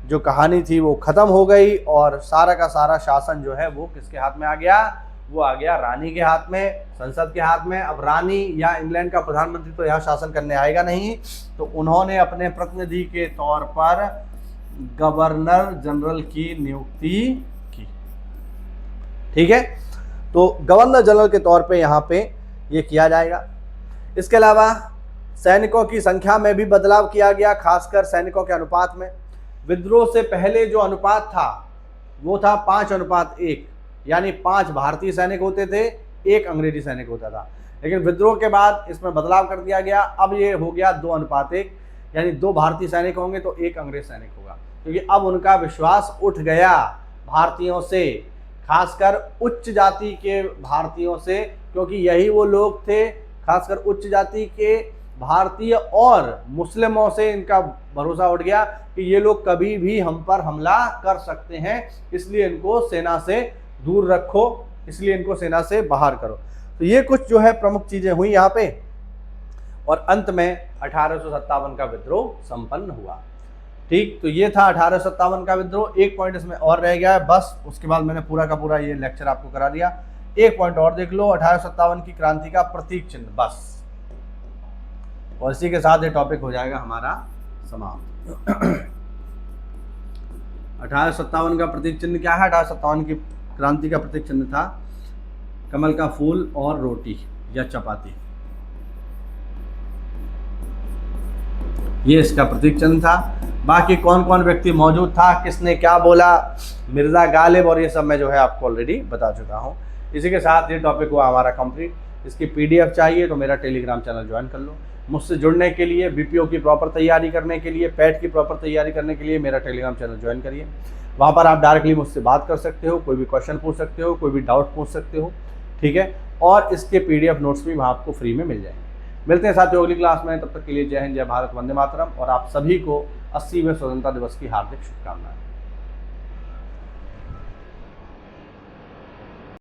जो कहानी थी वो खत्म हो गई, और सारा का सारा शासन जो है वो किसके हाथ में आ गया? वो आ गया रानी के हाथ में, संसद के हाथ में। अब रानी या इंग्लैंड का प्रधानमंत्री तो यहाँ शासन करने आएगा नहीं, तो उन्होंने अपने प्रतिनिधि के तौर पर गवर्नर जनरल की नियुक्ति की। ठीक है, तो गवर्नर जनरल के तौर पे यहाँ पे ये किया जाएगा। इसके अलावा सैनिकों की संख्या में भी बदलाव किया गया, खासकर सैनिकों के अनुपात में। विद्रोह से पहले जो अनुपात था वो था 5:1, यानी 5 भारतीय सैनिक होते थे, 1 अंग्रेजी सैनिक होता था। लेकिन विद्रोह के बाद इसमें बदलाव कर दिया गया, अब ये हो गया 2:1, यानी 2 भारतीय सैनिक होंगे तो 1 अंग्रेज सैनिक होगा, क्योंकि अब उनका विश्वास उठ गया भारतीयों से, खासकर उच्च जाति के भारतीयों से, क्योंकि यही वो लोग थे, खासकर उच्च जाति के भारतीय और मुस्लिमों से इनका भरोसा उठ गया कि ये लोग कभी भी हम पर हमला कर सकते हैं, इसलिए इनको सेना से दूर रखो, इसलिए इनको सेना से बाहर करो। तो ये कुछ जो है प्रमुख चीजें हुई यहाँ पे, और अंत में 1857 का विद्रोह संपन्न हुआ। ठीक, तो ये था 1857 का विद्रोह। एक पॉइंट इसमें और रह गया है बस, उसके बाद मैंने पूरा का पूरा ये लेक्चर आपको करा दिया। एक पॉइंट और देख लो, 1857 की क्रांति का प्रतीक चिन्ह, बस, और इसी के साथ ये टॉपिक हो जाएगा हमारा समाप्त। 1857 का प्रतीक चिन्ह क्या है? 1857 की क्रांति का प्रतीक चिन्ह था कमल का फूल और रोटी या चपाती, ये इसका प्रतीक चिन्ह था। बाकी कौन कौन व्यक्ति मौजूद था, किसने क्या बोला, मिर्जा गालिब और ये सब मैं जो है आपको ऑलरेडी बता चुका हूँ। इसी के साथ ये टॉपिक हुआ हमारा कंप्लीट। इसकी पीडीएफ चाहिए तो मेरा टेलीग्राम चैनल ज्वाइन कर लो। मुझसे जुड़ने के लिए, बीपीओ की प्रॉपर तैयारी करने के लिए, पैट की प्रॉपर तैयारी करने के लिए मेरा टेलीग्राम चैनल ज्वाइन करिए। वहाँ पर आप डायरेक्टली मुझसे बात कर सकते हो, कोई भी क्वेश्चन पूछ सकते हो, कोई भी डाउट पूछ सकते हो, ठीक है। और इसके पीडीएफ नोट्स भी वहाँ आपको फ्री में मिल जाएंगे। मिलते हैं साथियों अगली क्लास में, तब तक के लिए जय हिंद, जय भारत, वंदे मातरम, और आप सभी को 80वें स्वतंत्रता दिवस की हार्दिक शुभकामनाएं।